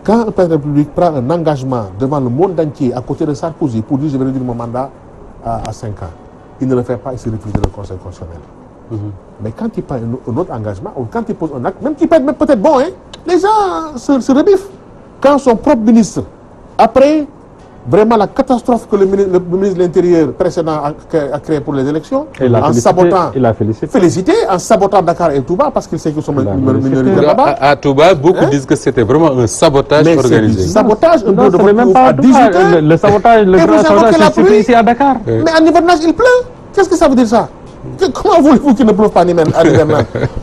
Quand un président de la République prend un engagement devant le monde entier à côté de Sarkozy pour dire je vais réduire mon mandat à 5 ans, il ne le fait pas, il se refuse le Conseil constitutionnel. Mais quand il prend un autre engagement, ou quand il pose un acte, même qui peut être peut-être bon, hein, les gens se rebiffent. Quand son propre ministre, après vraiment la catastrophe que le ministre de l'Intérieur précédent a créée pour les élections, en sabotant, il a félicité, en sabotant Dakar et Touba parce qu'il sait qu'ils sont minoritaires là-bas. À Touba, beaucoup disent que c'était vraiment un sabotage organisé. C'est sabotage, un peu de même pas à 18h. Le sabotage, le grand sabotage, c'est ici à Dakar. Mais en hivernage, il pleut. Qu'est-ce que ça veut dire ça? Comment voulez-vous qu'il ne pleuve pas en hivernage?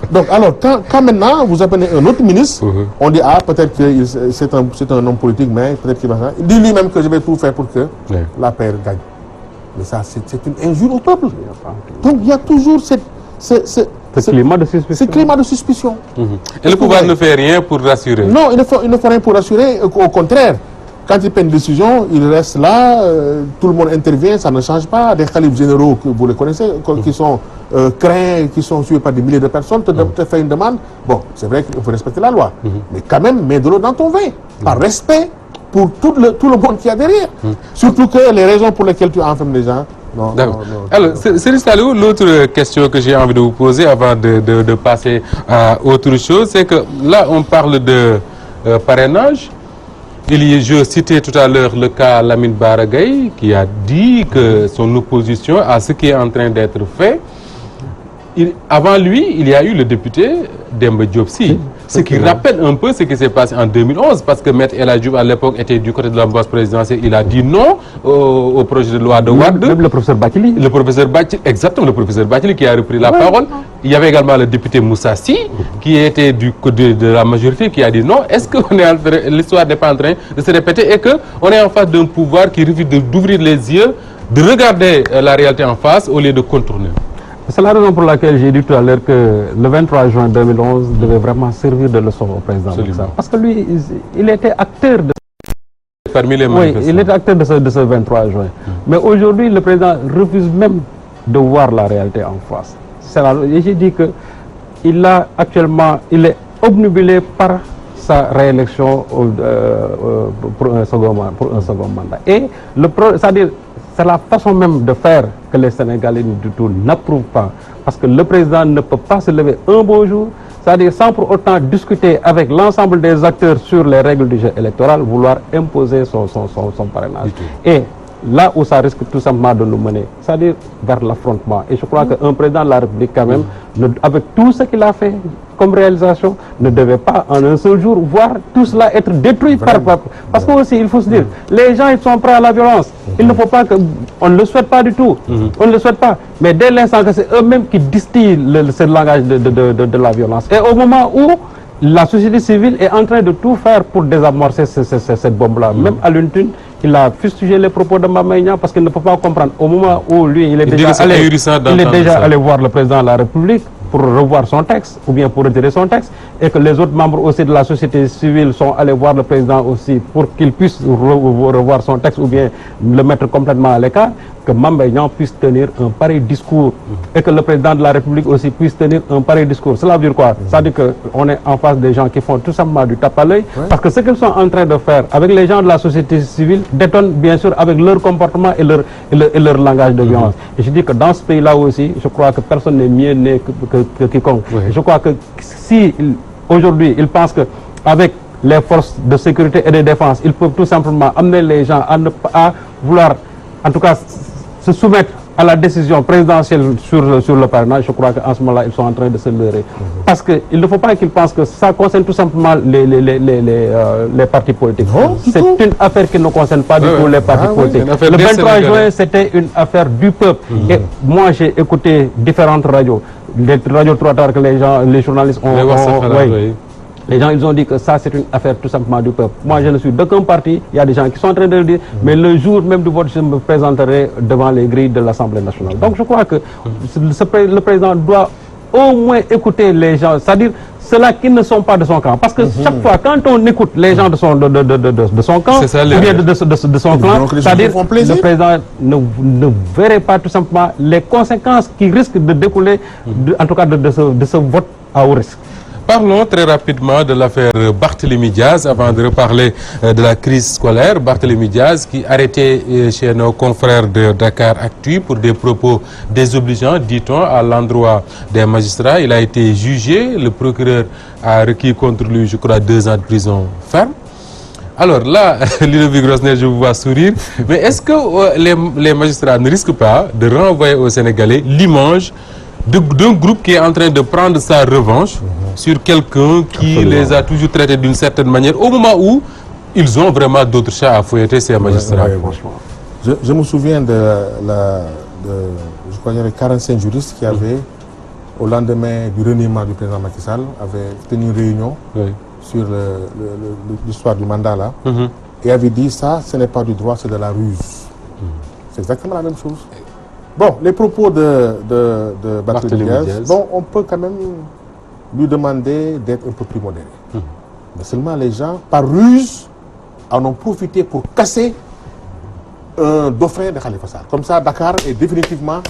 Donc, alors, quand maintenant vous appelez un autre ministre, on dit, ah, peut-être que c'est un homme politique, mais peut-être qu'il va faire. Il dit lui-même que je vais tout faire pour que la paix gagne. Mais ça, c'est une injure au peuple. Donc, il y a toujours ce climat de suspicion. Et le pouvoir ne fait rien pour rassurer? Non, il ne fait rien pour rassurer. Au contraire. Quand il prend une décision, il reste là, tout le monde intervient, ça ne change pas. Des khalifs généraux, que vous les connaissez, qui sont craints, qui sont suivis par des milliers de personnes, te font une demande. Bon, c'est vrai qu'il faut respecter la loi. Mais quand même, mets de l'eau dans ton vin. Par respect pour tout le monde qui a derrière. Surtout que les raisons pour lesquelles tu enfermes les gens. Non. Alors, Serigne Saliou, l'autre question que j'ai envie de vous poser avant de passer à autre chose, c'est que là, on parle de parrainage. Je citais tout à l'heure le cas Lamine Bara Gaye qui a dit que son opposition à ce qui est en train d'être fait. Avant lui, il y a eu le député Demba Diop Sy, ce qui rappelle un peu ce qui s'est passé en 2011, parce que Maître El Hadji Diouf à l'époque était du côté de la mouvance présidentielle, il a dit non au projet de loi de Wade. Même le professeur Bathily. Le professeur Bathily, exactement, le professeur Bathily qui a repris la parole. Il y avait également le député Moussa Sy, qui était du côté de la majorité, qui a dit non. Est-ce que l'histoire n'est pas en train de se répéter et qu'on est en face d'un pouvoir qui refuse d'ouvrir les yeux, de regarder la réalité en face au lieu de contourner? C'est la raison pour laquelle j'ai dit tout à l'heure que le 23 juin 2011 devait vraiment servir de leçon au président Macky Sall. Parce que lui, il était acteur de... Parmi les manifestants. Oui, il était acteur de ce 23 juin. Mais aujourd'hui, le président refuse même de voir la réalité en face. J'ai dit qu'il est obnubilé par sa réélection pour un second mandat. Et c'est-à-dire, c'est la façon même de faire que les Sénégalais du tout n'approuvent pas. Parce que le président ne peut pas se lever un beau jour, c'est-à-dire sans pour autant discuter avec l'ensemble des acteurs sur les règles du jeu électoral, vouloir imposer son parrainage. Et là où ça risque tout simplement de nous mener, c'est-à-dire vers l'affrontement. Et je crois qu'un président de la République quand même, avec tout ce qu'il a fait comme réalisation, ne devait pas en un seul jour voir tout cela être détruit parce que aussi il faut se dire, les gens ils sont prêts à la violence. Il ne faut pas on ne le souhaite pas du tout. On ne le souhaite pas. Mais dès l'instant que c'est eux-mêmes qui distillent ce langage de la violence. Et au moment où la société civile est en train de tout faire pour désamorcer cette bombe-là. Même à l'UNTUN, il a fustigé les propos de Mame Mbaye Niang parce qu'il ne peut pas comprendre. Au moment où lui, il est déjà allé voir le président de la République pour revoir son texte ou bien pour retirer son texte, et que les autres membres aussi de la société civile sont allés voir le président aussi pour qu'il puisse revoir son texte ou bien le mettre complètement à l'écart. que Mame Mbaye Niang puisse tenir un pareil discours et que le président de la République aussi puisse tenir un pareil discours. Cela veut dire quoi? C'est-à-dire qu'on est en face des gens qui font tout simplement du tape à l'œil, parce que ce qu'ils sont en train de faire avec les gens de la société civile détonne bien sûr avec leur comportement et leur langage de violence. Et je dis que dans ce pays-là aussi, je crois que personne n'est mieux né que quiconque. Je crois que si aujourd'hui ils pensent que avec les forces de sécurité et de défense, ils peuvent tout simplement amener les gens à ne pas vouloir, en tout cas, se soumettre à la décision présidentielle sur le parrainage. Je crois qu'en ce moment-là, ils sont en train de se leurrer. Parce qu'il ne faut pas qu'ils pensent que ça concerne tout simplement les partis politiques. C'est une affaire qui ne concerne pas du tout les partis politiques. Le 23 juin, c'était une affaire du peuple. Et moi, j'ai écouté différentes radios. Les radios trottoirs que les journalistes ont... Les gens, ils ont dit que ça, c'est une affaire tout simplement du peuple. Moi, je ne suis d'aucun parti. Il y a des gens qui sont en train de le dire. Mais le jour même du vote, je me présenterai devant les grilles de l'Assemblée nationale. Donc, je crois que le président doit au moins écouter les gens. C'est-à-dire, ceux-là qui ne sont pas de son camp. Parce que chaque fois, quand on écoute les gens de son camp, ou bien de son clan, c'est-à-dire le président ne verrait pas tout simplement les conséquences qui risquent de découler, en tout cas, de ce vote à haut risque. Parlons très rapidement de l'affaire Barthélémy Diaz avant de reparler de la crise scolaire. Barthélémy Diaz qui arrêté chez nos confrères de Dakar Actu pour des propos désobligeants, dit-on, à l'endroit des magistrats. Il a été jugé. Le procureur a requis contre lui, je crois, 2 ans de prison ferme. Alors là, Ludovic Rosner, je vous vois sourire. Mais est-ce que les magistrats ne risquent pas de renvoyer aux Sénégalais l'image d'un groupe qui est en train de prendre sa revanche sur quelqu'un qui les a toujours traités d'une certaine manière, au moment où ils ont vraiment d'autres chats à fouetter, ces magistrats? Je me souviens je crois qu'il y avait 45 juristes qui avaient, au lendemain du reniement du président Macky Sall, avaient tenu une réunion sur l'histoire du mandat là, et avaient dit ça, ce n'est pas du droit, c'est de la ruse. C'est exactement la même chose. Bon, les propos de Barthélémy Diaz, bon, on peut quand même lui demander d'être un peu plus modéré. Mais seulement les gens, par ruse, en ont profité pour casser un dauphin de Khalifa Sall. Comme ça, Dakar est définitivement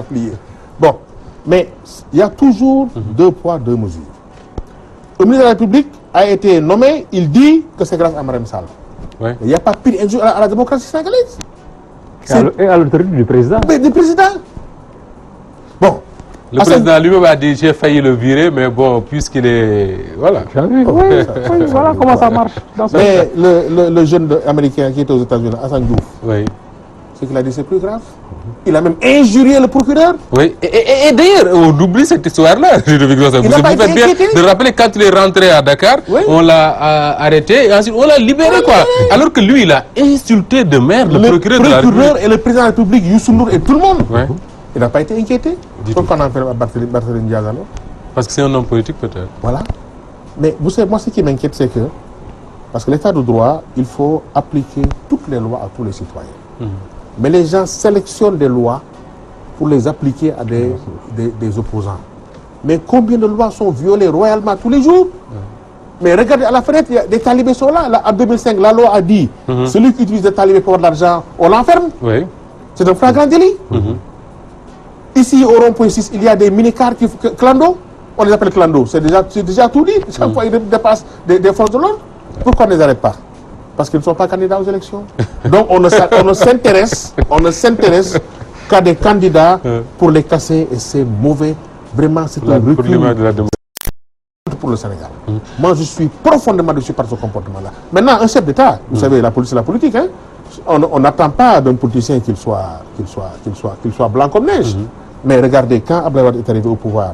plié. Bon, mais il y a toujours 2 poids, 2 mesures. Le ministre de la République a été nommé, il dit que c'est grâce à Marème Sall. Il n'y a pas pire injure à la démocratie sénégalaise. Et à l'autorité du président. Mais du président. Bon. Le président lui-même a dit j'ai failli le virer, mais bon, puisqu'il est... Voilà. Voilà comment ça marche. Mais le jeune américain qui était aux États-Unis, Hassan Diouf, ce qu'il a dit, c'est plus grave. Il a même injurié le procureur. Oui, et d'ailleurs, on oublie cette histoire-là. Vous faites bien de rappeler quand il est rentré à Dakar, on l'a arrêté et ensuite on l'a libéré, quoi. Alors que lui, il a insulté de merde le procureur de la République. Et le président de la République, Youssou Ndour et tout le monde. Il n'a pas été inquiété. Pourquoi on a fait Barthélémy Diaz alors? Parce que c'est un homme politique, peut-être. Voilà. Mais vous savez, moi, ce qui m'inquiète, c'est que, parce que l'état de droit, il faut appliquer toutes les lois à tous les citoyens. Mais les gens sélectionnent des lois pour les appliquer à des opposants. Mais combien de lois sont violées royalement tous les jours? Mais regardez, à la fenêtre, des talibés sont là. En 2005, la loi a dit, celui qui utilise des talibés pour avoir de l'argent, on l'enferme. C'est un flagrant délit. Ici, au rond-point 6, il y a des minicars clando. On les appelle clando. C'est déjà tout dit. Chaque fois, ils dépassent des forces de l'ordre. Pourquoi on ne les arrête pas? Parce qu'ils ne sont pas candidats aux élections. Donc on ne s'intéresse qu'à des candidats pour les casser, et c'est mauvais. Vraiment, c'est un recul pour le Sénégal. Moi, je suis profondément déçu par ce comportement-là. Maintenant, un chef d'État, vous savez, la police, c'est la politique, hein, on n'attend pas d'un politicien qu'il soit blanc comme neige. Mais regardez, quand Abdoulaye Wade est arrivé au pouvoir,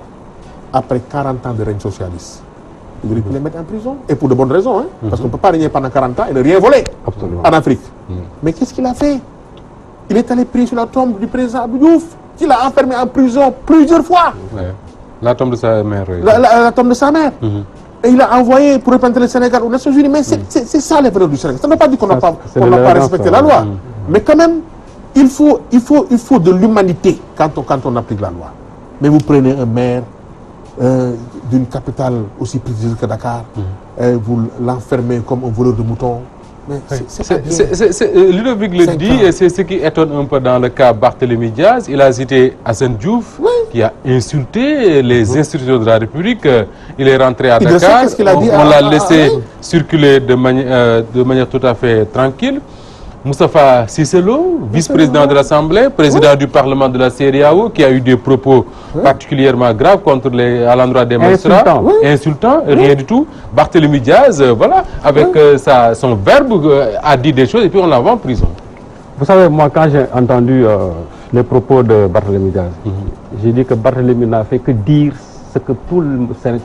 après 40 ans de règne socialiste, il aurait pu les mettre en prison. Et pour de bonnes raisons, hein, parce qu'on ne peut pas régner pendant 40 ans et ne rien voler en Afrique. Mais qu'est-ce qu'il a fait? Il est allé prier sur la tombe du président Abdou Diouf, qu'il a enfermé en prison plusieurs fois. La tombe de sa mère. La tombe de sa mère. Et il a envoyé pour représenter le Sénégal aux Nations Unies. Mais c'est ça les valeurs du Sénégal. Ça ne veut pas dire qu'on n'a pas respecté la loi. Mais quand même, il faut de l'humanité quand on applique la loi. Mais vous prenez un maire d'une capitale aussi prestigieuse que Dakar, vous l'enfermez comme un voleur de moutons, Ludovic le dit, et c'est ce qui étonne un peu dans le cas Barthélémy Diaz. Il a cité Assane Diouf, qui a insulté les institutions de la République. Il est rentré à Dakar, on l'a laissé circuler de manière tout à fait tranquille. Moustapha Cissé Lo, vice-président de l'Assemblée, président du Parlement de la CEDEAO, qui a eu des propos particulièrement graves à l'endroit des magistrats, insultants, rien du tout. Barthélémy Diaz, voilà, avec son verbe, a dit des choses et puis on l'envoie en prison. Vous savez, moi, quand j'ai entendu les propos de Barthélémy Diaz, j'ai dit que Barthélémy n'a fait que dire ce que tous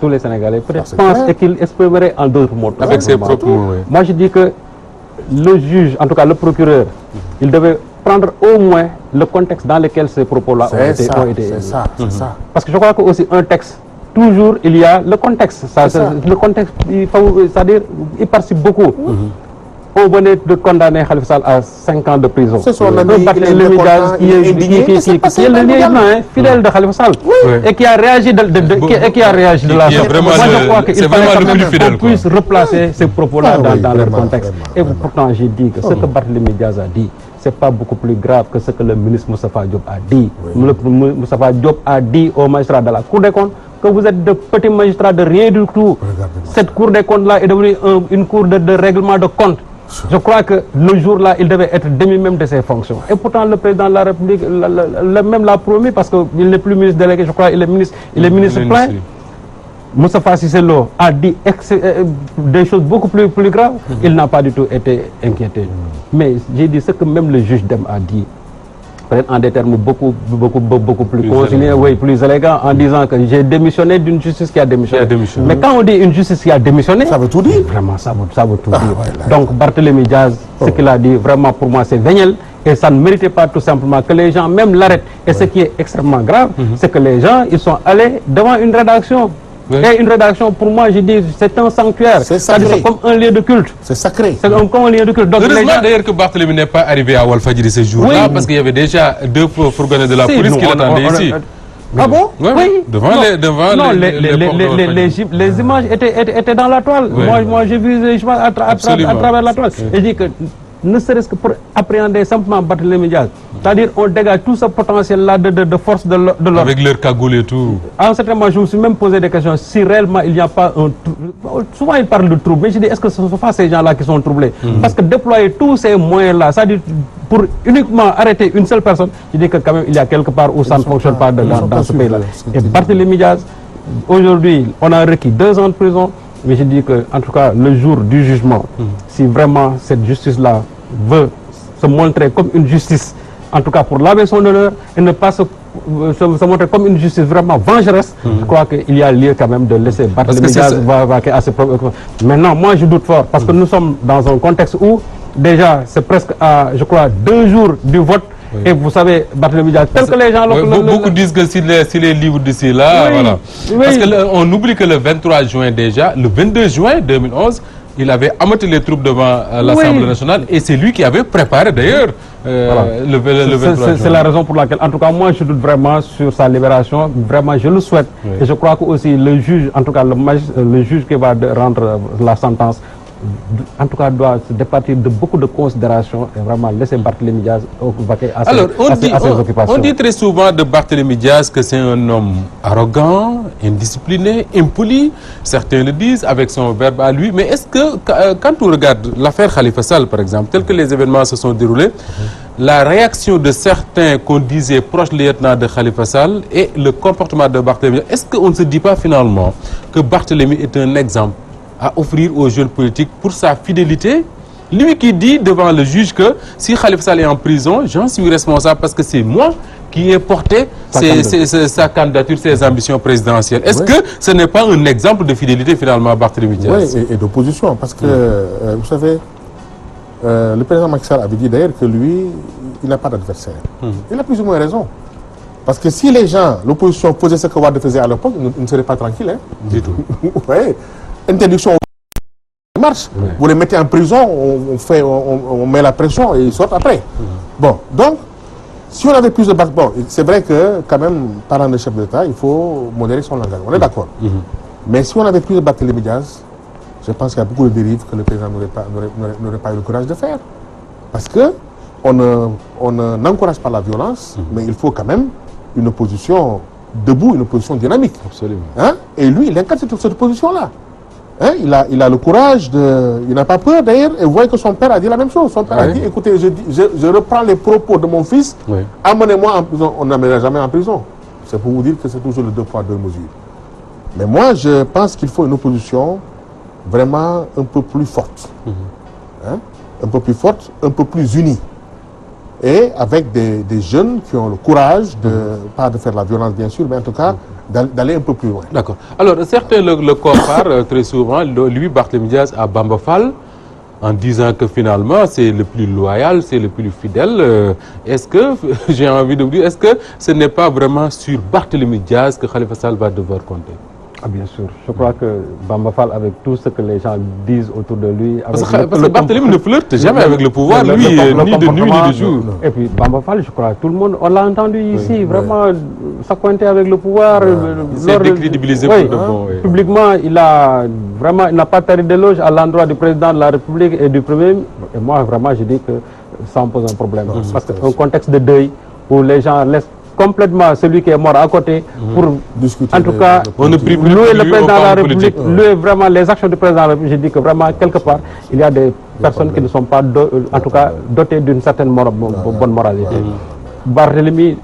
les Sénégalais pensent et qu'il exprimerait en d'autres mots. Avec ses propos, oui. Moi, je dis que le juge, en tout cas le procureur, il devait prendre au moins le contexte dans lequel ces propos-là ont été émis. Parce que je crois que aussi un texte, toujours il y a le contexte. Le contexte, c'est-à-dire, il participe beaucoup. On venait de condamner Khalifa Sall à 5 ans de prison. C'est son ami, qui est le lieutenant fidèle de Khalifa Sall et qui a réagi de la sorte. Moi, je crois qu'il fallait quand même qu'on puisse replacer ces propos-là dans leur contexte. Et pourtant, j'ai dit que ce que Barthélémy Diaz a dit, c'est pas beaucoup plus grave que ce que le ministre Moustapha Diop a dit. Moustapha Diop a dit aux magistrats de la Cour des comptes que vous êtes de petits magistrats de rien du tout. Cette Cour des comptes-là est devenue une cour de règlement de compte. Je crois que le jour-là, il devait être démis même de ses fonctions. Et pourtant, le président de la République même l'a promis parce qu'il n'est plus ministre délégué, je crois, il est ministre plein. Moustapha Cissé Lo a dit des choses beaucoup plus graves. Il n'a pas du tout été inquiété. Mais j'ai dit ce que même le juge Dème a dit, peut-être en des termes beaucoup plus conciliés, plus élégants, en disant que j'ai démissionné d'une justice qui a démissionné. Mais quand on dit une justice qui a démissionné, ça veut tout dire. Vraiment, ça veut tout dire. Donc Barthélémy Diaz, ce qu'il a dit, vraiment pour moi, c'est véniel. Et ça ne méritait pas tout simplement que les gens même l'arrêtent. Et ce qui est extrêmement grave, c'est que les gens, ils sont allés devant une rédaction. Et une rédaction, pour moi, je dis, c'est un sanctuaire. C'est comme un lieu de culte. C'est sacré. C'est comme un lieu de culte. Heureusement d'ailleurs que Barthélémy n'est pas arrivé à Walfadjri ce jour-là, parce qu'il y avait déjà 2 fourgonnettes de la police qui l'attendaient ici. Ah bon? Oui. Devant les images étaient dans la toile. Moi, j'ai vu les images à travers la toile. Et je dis que ne serait-ce que pour appréhender simplement Barthélémy Diaz, c'est-à-dire on dégage tout ce potentiel-là de force de l'ordre. Avec leur cagoule et tout. À un certain moment, je me suis même posé des questions. Si réellement il n'y a pas un... Souvent, ils parlent de trouble, mais je dis, est-ce que ce ne sont pas ces gens-là qui sont troublés? Parce que déployer tous ces moyens-là, c'est-à-dire pour uniquement arrêter une seule personne, je dis que quand même, il y a quelque part où ça ne fonctionne pas dans ce pays-là. Et Barthélémy Diaz, aujourd'hui, on a requis 2 ans de prison. Mais je dis que, en tout cas, le jour du jugement, si vraiment cette justice-là veut se montrer comme une justice, en tout cas pour laver son honneur, et ne pas se montrer comme une justice vraiment vengeresse, je crois qu'il y a lieu quand même de laisser Barthélémy Diaz vaquer à ses propres... Maintenant, moi je doute fort, parce que nous sommes dans un contexte où, déjà, c'est presque à, je crois, 2 jours du vote. Et vous savez, Barthélémy Diaz, tel que les gens... beaucoup disent que s'il est libre d'ici là, voilà. Parce qu'on oublie que le 23 juin déjà, le 22 juin 2011, il avait amoté les troupes devant l'Assemblée nationale et c'est lui qui avait préparé d'ailleurs le 23 juin. C'est la raison pour laquelle, en tout cas, moi je doute vraiment sur sa libération, vraiment je le souhaite. Et je crois que aussi le juge, en tout cas le juge qui va rendre la sentence, en tout cas, doit se départir de beaucoup de considérations et vraiment laisser Barthélémy Diaz vaquer à ses occupations. On dit très souvent de Barthélémy Diaz que c'est un homme arrogant, indiscipliné, impoli. Certains le disent avec son verbe à lui. Mais est-ce que, quand on regarde l'affaire Khalifa Sall, par exemple, tel que les événements se sont déroulés, la réaction de certains qu'on disait proches lieutenants de Khalifa Sall et le comportement de Barthélémy Diaz, est-ce qu'on ne se dit pas finalement que Barthélémy est un exemple à offrir aux jeunes politiques pour sa fidélité? Lui qui dit devant le juge que si Khalifa Sall est en prison, j'en suis responsable parce que c'est moi qui ai porté sa candidature, ses ambitions présidentielles. Est-ce que ce n'est pas un exemple de fidélité finalement, Barthélémy Diaz? Oui, et d'opposition, parce que, vous savez, le président Macky Sall avait dit d'ailleurs que lui, il n'a pas d'adversaire. Il a plus ou moins raison. Parce que si les gens, l'opposition faisait ce que Wade faisait à l'époque, ils ne seraient pas tranquilles. Hein. Du tout. Ouais. Interdiction marche. Vous les mettez en prison, on met la pression et ils sortent après. Bon, donc, si on avait plus de base, bon, c'est vrai que quand même, parlant de chef d'État, il faut modérer son langage. On est d'accord. Mais si on avait plus de Barthélémy Diaz, je pense qu'il y a beaucoup de dérives que le président n'aurait pas eu le courage de faire. Parce que on n'encourage pas la violence, mais il faut quand même une opposition debout, une opposition dynamique. Absolument. Hein? Et lui, il incarne cette position-là. Hein? Il a le courage il n'a pas peur d'ailleurs, et vous voyez que son père a dit la même chose. Son père a dit, écoutez, je reprends les propos de mon fils, amenez-moi en prison. On n'amènera jamais en prison. C'est pour vous dire que c'est toujours le 2 poids 2 mesures. Mais moi, je pense qu'il faut une opposition vraiment un peu plus forte. Hein? Un peu plus forte, un peu plus unie. Et avec des jeunes qui ont le courage, pas de faire la violence bien sûr, mais en tout cas d'aller un peu plus loin. D'accord. Alors certains le comparent très souvent, lui, Barthélémy Diaz, à Bamba Fall, en disant que finalement c'est le plus loyal, c'est le plus fidèle. Est-ce que, j'ai envie de vous dire, est-ce que ce n'est pas vraiment sur Barthélémy Diaz que Khalifa Sall va devoir compter? Ah, bien sûr. Je crois que Bamba Fall, avec tout ce que les gens disent autour de lui... Parce que Barthélémy ne flirte jamais avec le pouvoir, lui, ni de nuit ni de jour. Et puis Bamba Fall, je crois, tout le monde, on l'a entendu ici, vraiment s'accointer avec le pouvoir. C'est décrédibilisé pour de bon. Publiquement, il n'a pas tari d'éloge à l'endroit du président de la République et du Premier ministre. Et moi, vraiment, je dis que ça me pose un problème. Parce que c'est un contexte de deuil où les gens laissent complètement celui qui est mort à côté pour discuter, en tout cas, louer le président de la République, louer vraiment les actions du président de la République. Je dis que vraiment, quelque part, il y a des personnes qui ne sont pas, en tout cas, dotées d'une certaine bonne moralité. Barthélémy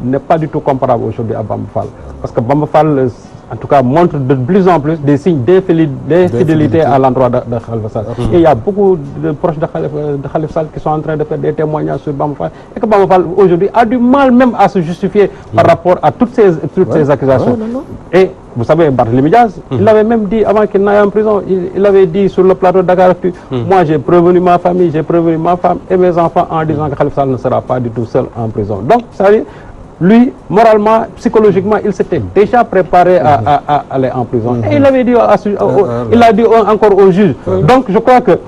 n'est pas du tout comparable aujourd'hui à Bamba Fall. Parce que Bamba Fall, en tout cas, montre de plus en plus des signes d'infidélité à l'endroit de Khalifa Sall. Et il y a beaucoup de proches de Khalifa Sall qui sont en train de faire des témoignages sur Bamba Fall. Et que Bamba Fall, aujourd'hui, a du mal même à se justifier par rapport à toutes ces accusations. Et vous savez, Barthélémy Diaz, il l'avait même dit avant qu'il n'aille en prison, il avait dit sur le plateau de Dakaractu, moi j'ai prévenu ma famille, j'ai prévenu ma femme et mes enfants en disant que Khalifa Sall ne sera pas du tout seul en prison. Donc, ça veut dire, lui, moralement, psychologiquement, il s'était déjà préparé à aller en prison. Et il avait dit, il a dit encore au juge. Donc, je crois que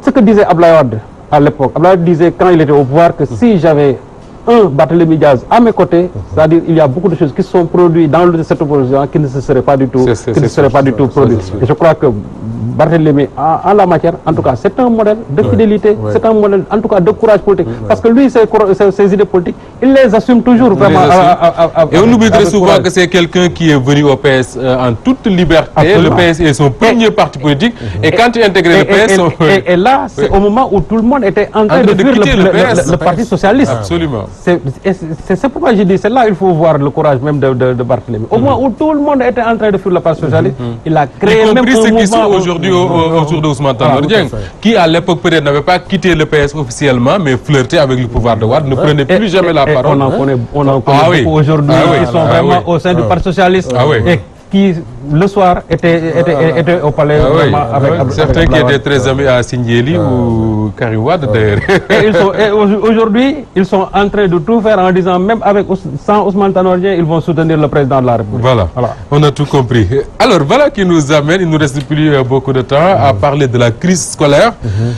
ce que disait Abdoulaye Wade à l'époque, Abdoulaye Wade disait quand il était au pouvoir que si j'avais un Barthélémy Diaz à mes côtés, c'est-à-dire il y a beaucoup de choses qui sont produites dans cette opposition qui ne se seraient pas du tout, produites. Et je crois que Barthélémy, en la matière, en tout cas, c'est un modèle de fidélité, c'est un modèle, en tout cas, de courage politique. Parce que lui, ses idées politiques, il les assume toujours vraiment. Et on oublie très souvent que c'est quelqu'un qui est venu au PS en toute liberté. Absolument. Le PS est son premier parti politique. Et quand il a intégré le PS... Et là, c'est au moment où tout le monde était en train de fuir le Parti socialiste. Absolument. C'est pourquoi je dis, c'est là il faut voir le courage même de Barthélémy. Au moment où tout le monde était en train de fuir le Parti socialiste, il a créé même un mouvement... ceux qui sont aujourd'hui autour d'Ousmane Tanor Dieng, qui à l'époque peut-être n'avait pas quitté le PS officiellement, mais flirtait avec le pouvoir de Wade, ne prenait plus jamais la parole. On en connaît beaucoup aujourd'hui qui sont vraiment au sein du Parti socialiste. Et qui, le soir, étaient au palais avec certains qui étaient très amis à Sindiély ou Karim Wade d'ailleurs. Et aujourd'hui, ils sont en train de tout faire en disant, même sans Ousmane Tanor Dieng, ils vont soutenir le président de la République. Voilà, on a tout compris. Alors voilà qui nous amène, il ne nous reste plus beaucoup de temps à parler de la crise scolaire.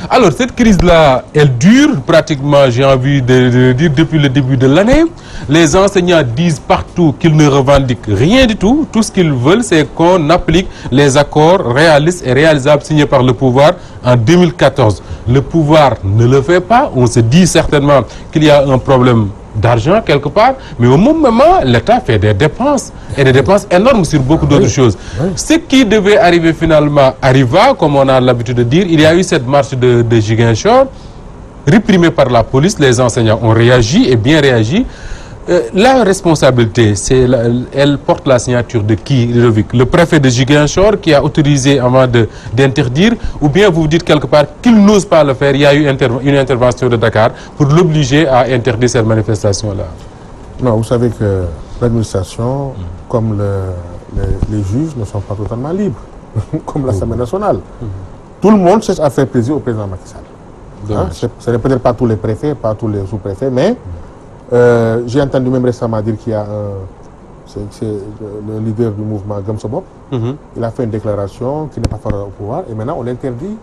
Alors cette crise-là, elle dure pratiquement, j'ai envie de dire, depuis le début de l'année. Les enseignants disent partout qu'ils ne revendiquent rien du tout. Tout ce qu'ils veulent, c'est qu'on applique les accords réalistes et réalisables signés par le pouvoir en 2014. Le pouvoir ne le fait pas. On se dit certainement qu'il y a un problème d'argent quelque part, mais au même moment, l'État fait des dépenses, et des dépenses énormes sur beaucoup d'autres choses. Ce qui devait arriver finalement arriva, comme on a l'habitude de dire. Il y a eu cette marche de Ziguinchor, réprimée par la police. Les enseignants ont réagi, et bien réagi. La responsabilité, elle porte la signature de qui, Ludovic? Le préfet de Ziguinchor qui a autorisé avant d'interdire, ou bien vous dites quelque part qu'il n'ose pas le faire, il y a eu une intervention de Dakar pour l'obliger à interdire cette manifestation-là? Non, vous savez que l'administration, comme les juges, ne sont pas totalement libres, comme l'Assemblée nationale. Tout le monde cherche à faire plaisir au président Macky Sall. Ce n'est peut-être pas tous les préfets, pas tous les sous-préfets, mais j'ai entendu même récemment dire qu'il y a le leader du mouvement Gamsobop. Il a fait une déclaration qui n'est pas favorable au pouvoir, et maintenant on l'interdit.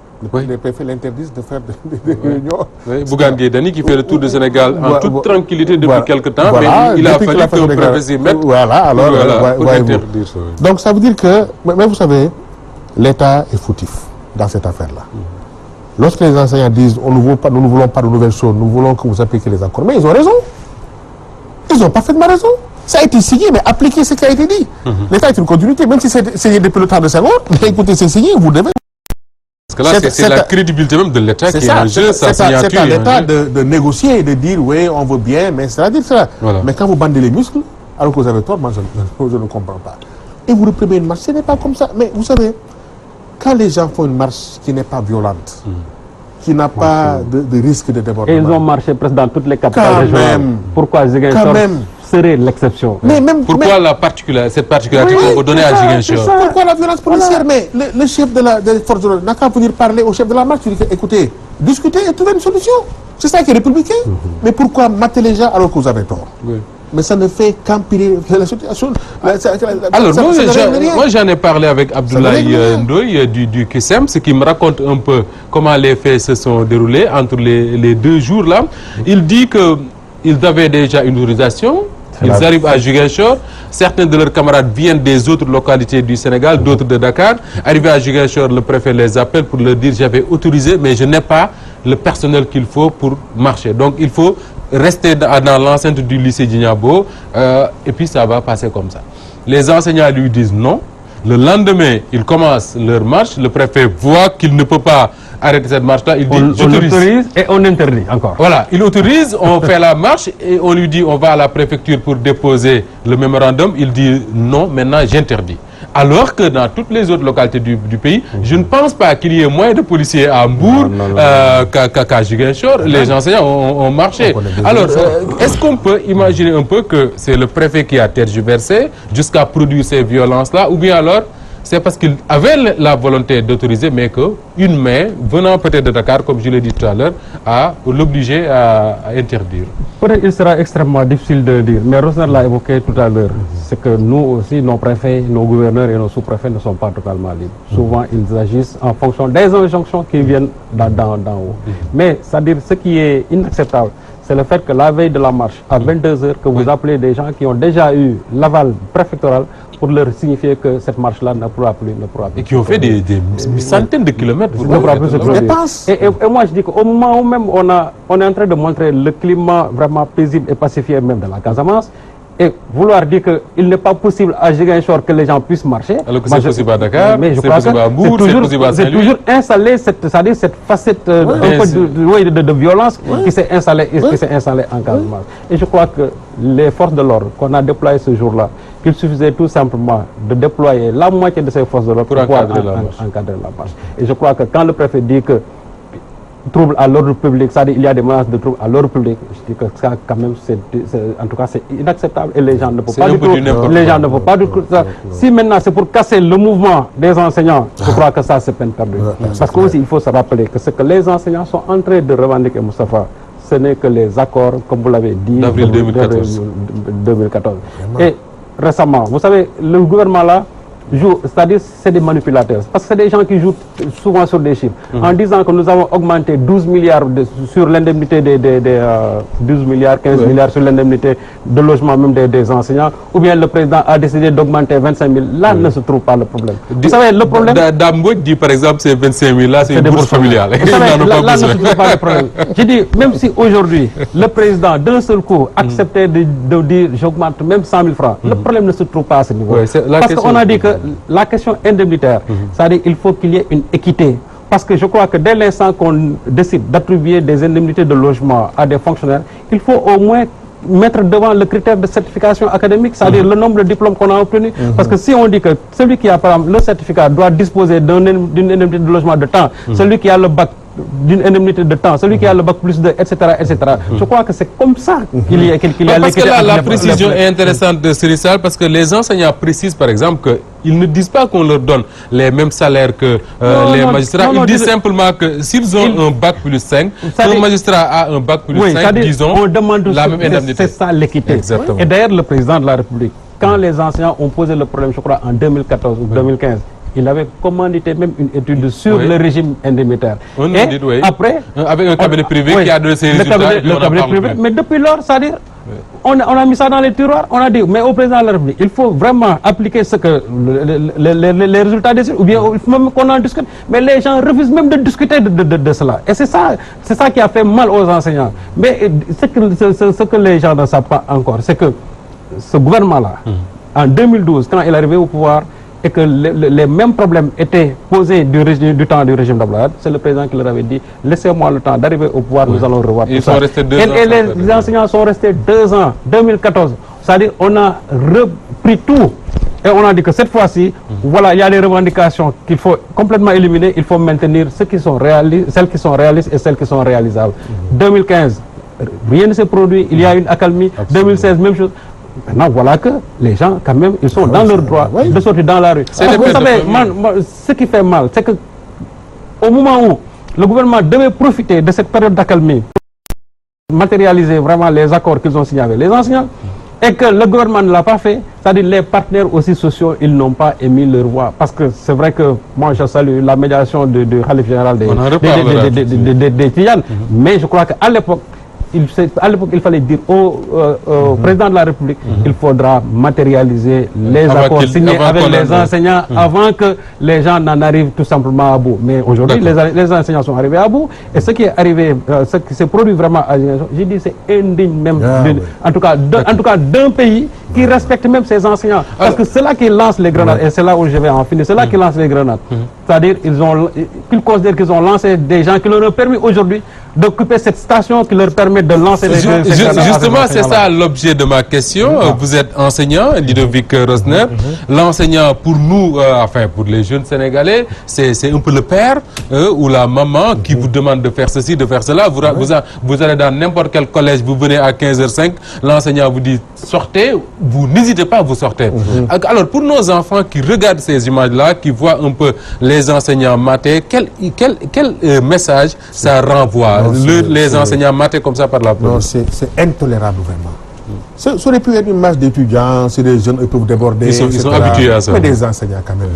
Les préfets l'interdisent de faire des réunions. Bougane Gueye Dany qui fait le tour du Sénégal en toute tranquillité depuis quelque temps, mais il a fallu qu'un préfet s'y mette pour interdire ça. Donc ça veut dire que, mais vous savez, l'État est fautif dans cette affaire-là. Lorsque les enseignants disent nous ne voulons pas de nouvelles choses, nous voulons que vous appliquiez les accords, mais ils ont raison. Ils ont parfaitement raison. Ça a été signé, mais appliquez ce qui a été dit. L'État est une continuité, même si c'est signé depuis le temps de Senghor, mais écoutez, c'est signé, vous devez. Parce que là, c'est la crédibilité même de l'État qui est en jeu, sa signature. C'est à l'État de négocier et de dire oui, on veut bien, mais c'est-à-dire ça. Voilà. Mais quand vous bandez les muscles, alors que vous avez tort, moi je ne comprends pas. Et vous reprenez une marche, ce n'est pas comme ça. Mais vous savez, quand les gens font une marche qui n'est pas violente, qui n'a pas de risque de débordement. Et ils ont marché presque dans toutes les capitales régionales. Pourquoi Ziguinchor serait l'exception? Pourquoi cette particularité qu'on veut donner à Ziguinchor? Pourquoi la violence policière? Mais le chef des forces de l'ordre n'a qu'à venir parler au chef de la marche. Tu dis écoutez, discutez et trouvez une solution. C'est ça qui est républicain. Mais pourquoi mater les gens alors que vous avez tort? Mais ça ne fait qu'empirer la situation. Alors, moi j'en ai parlé avec Abdoulaye Ndoye du QSEM, ce qui me raconte un peu comment les faits se sont déroulés entre les 2 jours là. Il dit qu'ils avaient déjà une autorisation. Ils arrivent à Ziguinchor. Certains de leurs camarades viennent des autres localités du Sénégal, d'autres de Dakar. Arrivés à Ziguinchor, le préfet les appelle pour leur dire j'avais autorisé, mais je n'ai pas le personnel qu'il faut pour marcher. Donc il faut rester dans l'enceinte du lycée Djignabo et puis ça va passer comme ça. Les enseignants lui disent non. Le lendemain, ils commencent leur marche. Le préfet voit qu'il ne peut pas arrêter cette marche-là. Il dit on autorise et on interdit encore. Voilà, il autorise, on fait la marche et on lui dit on va à la préfecture pour déposer le mémorandum. Il dit non, maintenant j'interdis. Alors que dans toutes les autres localités du pays, je ne pense pas qu'il y ait moins de policiers à Mbour qu'à Ziguinchor. Les enseignants ont marché. Alors, est-ce qu'on peut imaginer un peu que c'est le préfet qui a tergiversé jusqu'à produire ces violences-là, ou bien alors c'est parce qu'il avait la volonté d'autoriser, mais qu'une main, venant peut-être de Dakar, comme je l'ai dit tout à l'heure, a l'obligé à interdire? Peut-être il sera extrêmement difficile de dire, mais Rosner l'a évoqué tout à l'heure. C'est que nous aussi, nos préfets, nos gouverneurs et nos sous-préfets ne sont pas totalement libres. Souvent, ils agissent en fonction des injonctions qui viennent d'en haut. Mais, c'est-à-dire, ce qui est inacceptable, c'est le fait que la veille de la marche, à 22 h, que vous appelez des gens qui ont déjà eu l'aval préfectoral pour leur signifier que cette marche-là ne pourra plus. Et qui ont fait des centaines de kilomètres. Et moi, je dis qu'au moment où même on est en train de montrer le climat vraiment paisible et pacifié même de la Casamance, et vouloir dire qu'il n'est pas possible à Ziguinchor que les gens puissent marcher. Alors que c'est possible à Dakar, c'est possible à Mbour, c'est possible à Saint-Louis. C'est toujours installé cette facette de violence qui s'est installée en Casamance. Et je crois que les forces de l'ordre qu'on a déployées ce jour-là, qu'il suffisait tout simplement de déployer la moitié de ces forces de l'ordre pour encadrer la marche. Et je crois que quand le préfet dit que trouble à l'ordre public, c'est-à-dire il y a des menaces de trouble à l'ordre public, je dis que ça quand même en tout cas c'est inacceptable et les gens ne peuvent pas du tout, si maintenant c'est pour casser le mouvement des enseignants, je crois que ça c'est peine perdue. Parce qu'aussi il faut se rappeler que ce que les enseignants sont en train de revendiquer, Moustapha, ce n'est que les accords, comme vous l'avez dit, d'avril 2014. Et récemment, vous savez, le gouvernement là joue, c'est-à-dire c'est des manipulateurs, parce que c'est des gens qui jouent souvent sur des chiffres, en disant que nous avons augmenté 12 milliards sur l'indemnité des 12 milliards, 15 milliards sur l'indemnité de logement même des enseignants, ou bien le président a décidé d'augmenter 25 000, là ne se trouve pas le problème. Vous savez, le problème... Dambouj dit par exemple ces 25 000 là, c'est une bourse familiale. Vous savez, là ne se trouve pas le problème. Je dis, même si aujourd'hui, le président d'un seul coup acceptait de dire j'augmente même 100 000 francs, le problème ne se trouve pas à ce niveau. Parce qu'on a dit que la question indemnitaire, c'est-à-dire qu'il faut qu'il y ait une équité. Parce que je crois que dès l'instant qu'on décide d'attribuer des indemnités de logement à des fonctionnaires, il faut au moins mettre devant le critère de certification académique, c'est-à-dire le nombre de diplômes qu'on a obtenus. Parce que si on dit que celui qui a par exemple le certificat doit disposer d'une indemnité de logement de temps, celui qui a le bac d'une indemnité de temps, celui qui a le bac plus de, etc. Je crois que c'est comme ça qu'il y a parce que là, la précision est intéressante de Sirissal, parce que les enseignants précisent par exemple qu'ils ne disent pas qu'on leur donne les mêmes salaires que les magistrats. Ils disent simplement que s'ils ont un bac plus 5, un magistrat a un bac plus 5, disons, on demande la même indemnité. C'est ça l'équité. Et d'ailleurs, le président de la République, quand les enseignants ont posé le problème, je crois, en 2014 ou 2015, il avait commandité même une étude sur le régime indemnitaire. On et dit, après, avec un cabinet privé qui a donné ses résultats. Mais depuis lors, c'est-à-dire, On a mis ça dans les tiroirs, on a dit, mais au président de la République, il faut vraiment appliquer ce que les résultats décident, ou bien il faut même qu'on en discute. Mais les gens refusent même de discuter de cela. Et c'est ça qui a fait mal aux enseignants. Mais ce que les gens ne savent pas encore, c'est que ce gouvernement-là, en 2012, quand il est arrivé au pouvoir, et que les mêmes problèmes étaient posés du temps du régime d'Abdoulaye Wade, c'est le président qui leur avait dit laissez-moi le temps d'arriver au pouvoir, nous allons revoir tout ça. Sont restés 2 ans. Et les enseignants sont restés 2 ans, 2014. C'est-à-dire on a repris tout. Et on a dit que cette fois-ci, voilà, il y a des revendications qu'il faut complètement éliminer, il faut maintenir celles qui sont réalistes et celles qui sont réalisables. 2015, rien ne s'est produit, il y a une accalmie. Absolument. 2016, même chose. Maintenant, voilà que les gens, quand même, ils sont dans leur droit de sortir dans la rue. Vous savez, ce qui fait mal, c'est que au moment où le gouvernement devait profiter de cette période d'accalmie pour matérialiser vraiment les accords qu'ils ont signés avec les enseignants, et que le gouvernement ne l'a pas fait, c'est-à-dire les partenaires aussi sociaux, ils n'ont pas émis leur voix. Parce que c'est vrai que moi, je salue la médiation du khalife général des Tidianes, mais je crois qu'à l'époque, il fallait dire au président de la République il faudra matérialiser les accords signés avec les enseignants avant que les gens n'en arrivent tout simplement à bout. Mais aujourd'hui, les enseignants sont arrivés à bout. Et ce qui est arrivé, ce qui s'est produit vraiment à j'ai dit c'est indigne même, en tout cas d'un pays qui respecte même ses enseignants. Parce que c'est là qu'ils lancent les grenades. Et c'est là où je vais en finir. C'est là qu'ils lancent les grenades. C'est-à-dire qu'ils considèrent qu'ils ont lancé des gens qui leur ont permis aujourd'hui d'occuper cette station qui leur permet de lancer les grenades. Justement, c'est ça l'objet de ma question. Vous êtes enseignant, Ludovic Rosner. L'enseignant, pour nous, enfin pour les jeunes Sénégalais, c'est un peu le père ou la maman qui vous demande de faire ceci, de faire cela. Vous allez dans n'importe quel collège, vous venez à 15h05, l'enseignant vous dit sortez, vous n'hésitez pas, vous sortez. Alors pour nos enfants qui regardent ces images-là, qui voient un peu les enseignants matés, quel message ça renvoie? Les enseignants matés comme ça par la police. Non, c'est intolérable vraiment. Ça aurait pu être une masse d'étudiants, c'est des jeunes, ils peuvent déborder. Ils sont habitués à ça. Mais des enseignants quand même.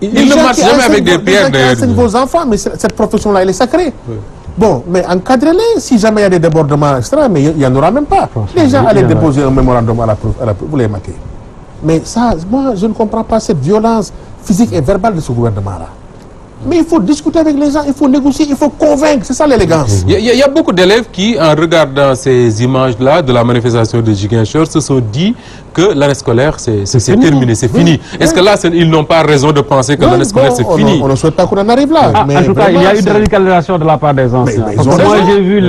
Ils ne marchent jamais avec des pierres d'ailleurs. Ils enseignent vos enfants, mais cette profession-là, elle est sacrée. Bon, mais encadrez-les. Si jamais il y a des débordements extra, mais il n'y en aura même pas. Les gens allaient déposer un mémorandum à la vous les matez. Mais ça, moi, je ne comprends pas cette violence physique et verbale de ce gouvernement-là. Mais il faut discuter avec les gens, il faut négocier, il faut convaincre, c'est ça l'élégance. Il y a beaucoup d'élèves qui, en regardant ces images-là de la manifestation de Ziguinchor, se sont dit que l'année scolaire, c'est terminé, c'est fini. Est-ce que là, ils n'ont pas raison de penser que l'année scolaire, c'est fini? On ne souhaite pas qu'on en arrive là. Mais en tout cas, il y a eu de radicalisation de la part des enseignants. Moi, j'ai vu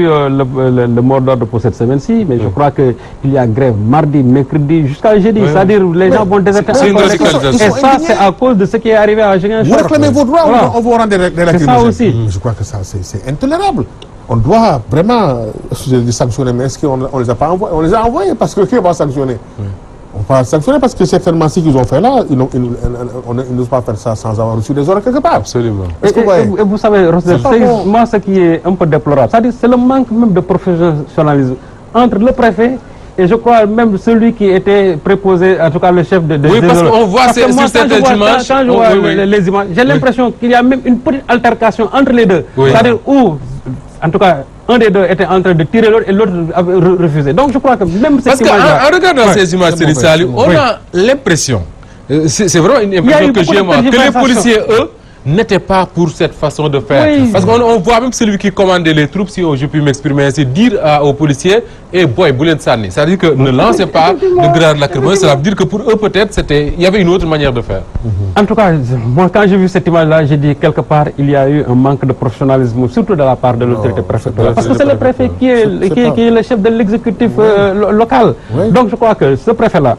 le mot d'ordre pour cette semaine-ci, mais je crois qu'il y a grève mardi, mercredi, jusqu'à jeudi. C'est-à-dire les gens vont déserter. Et ça, c'est à cause de ce qui est arrivé à Ziguinchor. Mais vos droits, on vous rend des lacrymogènes. C'est ça aussi. Je crois que ça, c'est intolérable. On doit vraiment sanctionner. Mais est-ce qu'on ne les a pas envoyés? On les a envoyés parce que qui va sanctionner? On va sanctionner parce que certainement ce qu'ils ont fait là, ils n'osent pas faire ça sans avoir reçu des ordres quelque part. Absolument. Et vous savez, moi, ce qui est un peu déplorable, c'est-à-dire c'est le manque même de professionnalisme entre le préfet et je crois même celui qui était préposé, en tout cas le chef de... Oui, parce qu'on voit sur certaines images... Quand je vois les images, j'ai l'impression qu'il y a même une petite altercation entre les deux. C'est-à-dire où, en tout cas, un des deux était en train de tirer l'autre et l'autre avait refusé. Donc je crois que même cette image... Parce qu'en regardant ces images, on a l'impression, c'est vraiment une impression que j'ai moi, que les policiers, eux, n'était pas pour cette façon de faire. Parce qu'on voit même celui qui commandait les troupes, si je puis m'exprimer ainsi, dire aux policiers, boy, boulen sani. Ça veut dire que ne lancez pas de grenades lacrymogènes. Ça veut dire que pour eux, peut-être, il y avait une autre manière de faire. En tout cas, moi, quand j'ai vu cette image-là, j'ai dit quelque part, il y a eu un manque de professionnalisme, surtout de la part de l'autorité préfectorale. Parce que c'est le préfet qui est le chef de l'exécutif local. Donc je crois que ce préfet-là,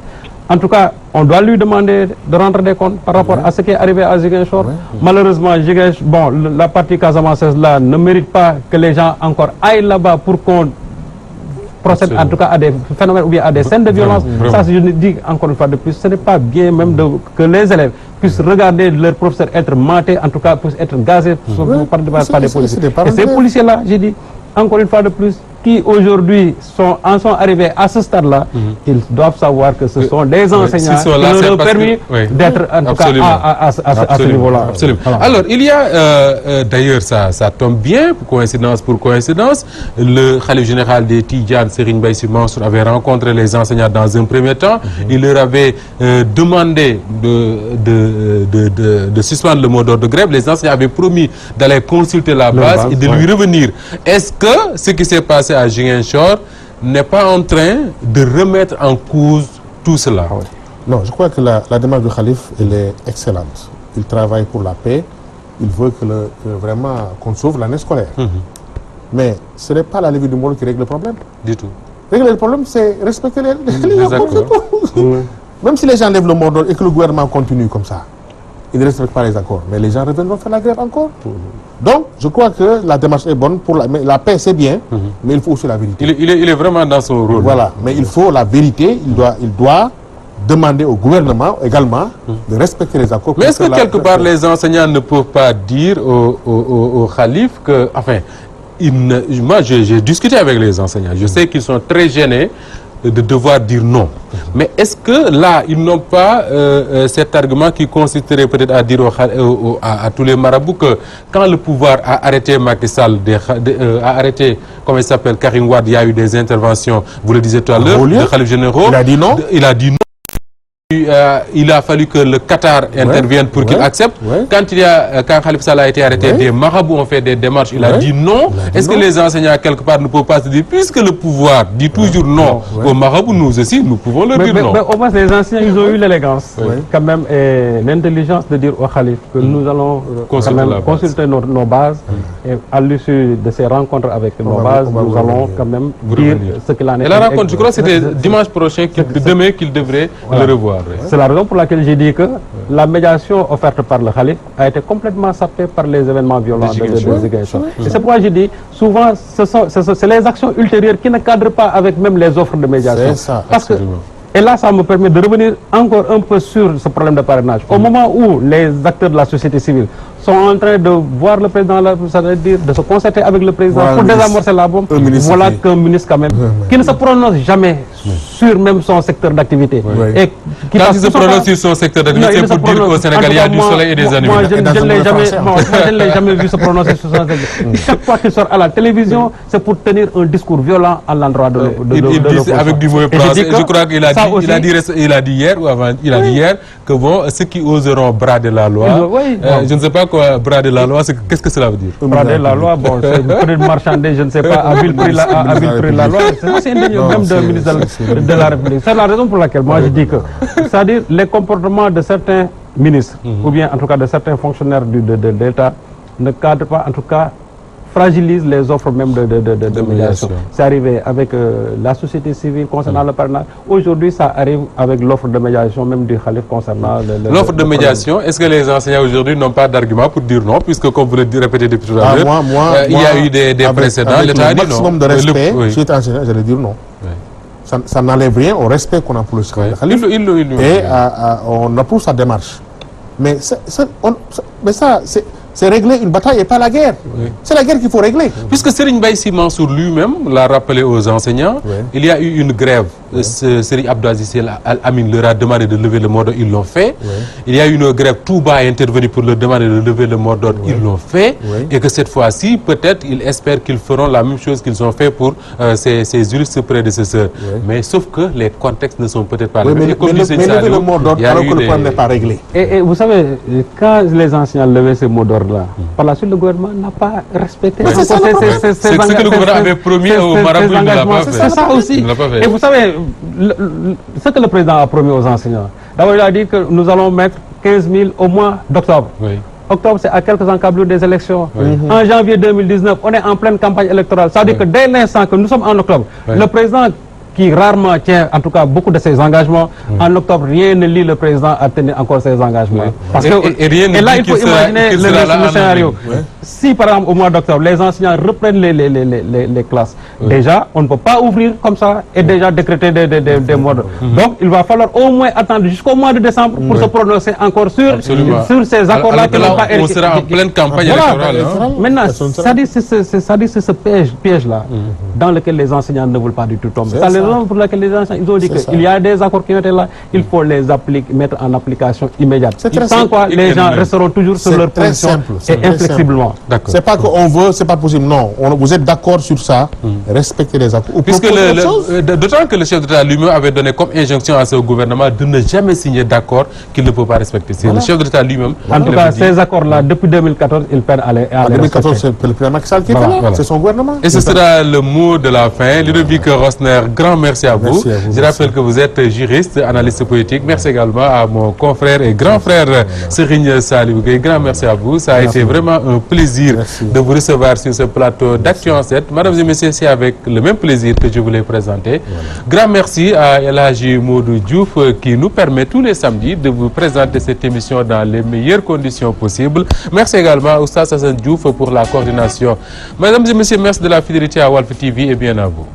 en tout cas, on doit lui demander de rendre des comptes par rapport à ce qui est arrivé à Ziguinchor. Malheureusement, la partie casamançaise là ne mérite pas que les gens encore aillent là-bas pour qu'on procède en tout cas à des phénomènes ou bien à des scènes de violence. Ça, je dis encore une fois de plus, ce n'est pas bien même que les élèves puissent regarder leurs professeurs être matés, en tout cas puissent être gazés par des policiers. Et ces policiers-là, j'ai dit encore une fois de plus, qui aujourd'hui en sont arrivés à ce stade-là, ils doivent savoir que ce sont des enseignants qui leur ont permis d'être en tout cas à ce niveau-là. Absolument. Alors, il y a d'ailleurs, ça tombe bien, coïncidence pour coïncidence, le khalife général des Tidjanes, Serigne Mbaye Sy Mansour, avait rencontré les enseignants dans un premier temps. Il leur avait demandé de suspendre le mot d'ordre de grève. Les enseignants avaient promis d'aller consulter la base et de lui revenir. Est-ce que ce qui s'est passé à Ziguinchor n'est pas en train de remettre en cause tout cela? Non, je crois que la démarche du Khalife, elle est excellente. Il travaille pour la paix. Il veut que vraiment qu'on sauve l'année scolaire. Mais ce n'est pas la levée du mot qui règle le problème. Du tout. Régler le problème, c'est respecter les accords. Même si les gens lèvent le mot d'ordre et que le gouvernement continue comme ça, ils ne respectent pas les accords. Mais les gens reviendront faire la grève encore. Donc, je crois que la démarche est bonne. Pour la paix, c'est bien, mais il faut aussi la vérité. Il est vraiment dans son rôle. Voilà, mais il faut la vérité. Il doit demander au gouvernement également de respecter les accords. Mais est-ce que quelque part les enseignants ne peuvent pas dire au khalife que, enfin, moi j'ai discuté avec les enseignants, je sais qu'ils sont très gênés de devoir dire non. Mais est-ce que là, ils n'ont pas cet argument qui consisterait peut-être à dire à tous les marabouts que quand le pouvoir a arrêté Macky Sall, a arrêté, comment il s'appelle, Karim Wade, il y a eu des interventions, vous le disiez tout à l'heure, de Khalif généraux. Il a dit non. Il a dit non. Il a fallu que le Qatar intervienne pour qu'il accepte. Quand Khalifa Sall a été arrêté, des marabouts ont fait des démarches. Il a dit non. Est-ce que les enseignants, quelque part, ne peuvent pas se dire, puisque le pouvoir dit toujours non aux marabouts, nous aussi, nous pouvons leur dire non. Mais au moins, les enseignants, ils ont eu l'élégance, quand même, et l'intelligence de dire au Khalife que nous allons consulter nos bases. Et à l'issue de ces rencontres avec nos bases, nous allons quand même dire ce qu'il en est. Et la rencontre, je crois que c'était dimanche prochain, demain qu'il devrait le revoir. C'est la raison pour laquelle j'ai dit que la médiation offerte par le Khalife a été complètement sapée par les événements violents de Ziguinchor. Et c'est pourquoi j'ai dit, souvent, c'est les actions ultérieures qui ne cadrent pas avec même les offres de médiation. C'est ça, parce que, et là, ça me permet de revenir encore un peu sur ce problème de parrainage. Au moment où les acteurs de la société civile sont en train de voir le président, c'est-à-dire de se concerter avec le président pour désamorcer la bombe, voilà qu'un ministre quand même, qui ne se prononce jamais sur même son secteur d'activité. Et quand il se prononce sur son secteur d'activité, c'est pour dire qu'au Sénégal, il y a du soleil et des animaux. Moi, je ne l'ai jamais vu se prononcer sur son secteur. Chaque fois qu'il sort à la télévision, c'est pour tenir un discours violent à l'endroit de l'opposition. Avec du mauvais français. Je crois qu'il a dit hier ou avant, il a dit hier que bon, ceux qui oseront brader la loi, je ne sais pas quoi brader la loi, qu'est-ce que cela veut dire? Brader la loi, bon, c'est peut-être marchander, je ne sais pas, à vil prix la loi. C'est indigne même d'un ministre de la République. C'est la raison pour laquelle moi je dis que, c'est-à-dire les comportements de certains ministres, ou bien en tout cas de certains fonctionnaires de l'État, ne cadrent pas, en tout cas, fragilise les offres même de médiation. C'est arrivé avec la société civile concernant le parrainage. Aujourd'hui, ça arrive avec l'offre de médiation même du Khalife concernant l'offre de médiation. Est-ce que les enseignants aujourd'hui n'ont pas d'argument pour dire non, puisque comme vous le répétez depuis tout à l'heure, il y a eu des précédents, l'État a dit non. Maximum de respect, si j'étais enseignant, j'allais dire non. Ça n'enlève rien au respect qu'on a pour le Khalife. Et on approuve sa démarche. Mais ça, c'est régler une bataille et pas la guerre. C'est la guerre qu'il faut régler. Puisque Serigne Mbaye Sy Mansour lui-même l'a rappelé aux enseignants, il y a eu une grève. Serigne Abdou Aziz Al Amine leur a demandé de lever le mot d'ordre, ils l'ont fait. Il y a eu une grève, Touba est intervenu pour leur demander de lever le mot d'ordre, ils l'ont fait. Et que cette fois-ci, peut-être, ils espèrent qu'ils feront la même chose qu'ils ont fait pour ces juristes prédécesseurs. Mais sauf que les contextes ne sont peut-être pas les mêmes. Mais lever le mot d'ordre alors que le problème n'est pas réglé. Et vous savez, quand les enseignants levaient ce mot d'ordre, par la suite, le gouvernement n'a pas respecté c'est ce que le gouvernement avait promis au marabout, il ne l'a pas fait. C'est ça aussi. Et vous savez, ce que le président a promis aux enseignants, d'abord il a dit que nous allons mettre 15 000 au mois d'octobre. Octobre, c'est à quelques encablures des élections. En janvier 2019, on est en pleine campagne électorale. Ça veut dire que dès l'instant que nous sommes en octobre, le président qui rarement tient, en tout cas, beaucoup de ses engagements. En octobre, rien ne lie le président à tenir encore ses engagements. Parce et là, il faut imaginer le scénario. Si, par exemple, au mois d'octobre, les enseignants reprennent les classes, déjà, on ne peut pas ouvrir comme ça et déjà décréter des mois. Donc, il va falloir au moins attendre jusqu'au mois de décembre pour se prononcer encore sur ces accords-là qui n'ont pas été... On sera en pleine campagne électorale. Maintenant, c'est ce piège-là dans lequel les enseignants ne veulent pas du tout tomber. C'est la raison pour laquelle les enseignants ils ont dit qu'il y a des accords qui ont été là, il faut les mettre en application immédiate. Sans quoi les gens resteront toujours sur leur position et inflexiblement. C'est pas qu'on veut, c'est pas possible. Non, vous êtes d'accord sur ça, respectez les accords. D'autant que le chef d'État lui-même avait donné comme injonction à ce gouvernement de ne jamais signer d'accord qu'il ne peut pas respecter. C'est le chef d'État lui-même. En tout cas, ces accords-là, depuis 2014, ils peinent à les respecter. En 2014, c'est le président Macky Sall qui était là. C'est son gouvernement. Et ce sera le mot de la fin. Ludovic Rosner, grand merci à vous. Je rappelle que vous êtes juriste, analyste politique. Merci également à mon confrère et grand frère Serigne Salibou Gueye. Grand merci à vous. Ça a été vraiment un plaisir de vous recevoir sur ce plateau d'Actu en 7. Mesdames et messieurs, c'est avec le même plaisir que je vous l'ai présenté. Grand merci à El Hadji Modou Diouf qui nous permet tous les samedis de vous présenter cette émission dans les meilleures conditions possibles. Merci également à Oustaz Hassan Diouf pour la coordination. Mesdames et messieurs, merci de la fidélité à Walf TV et bien à vous.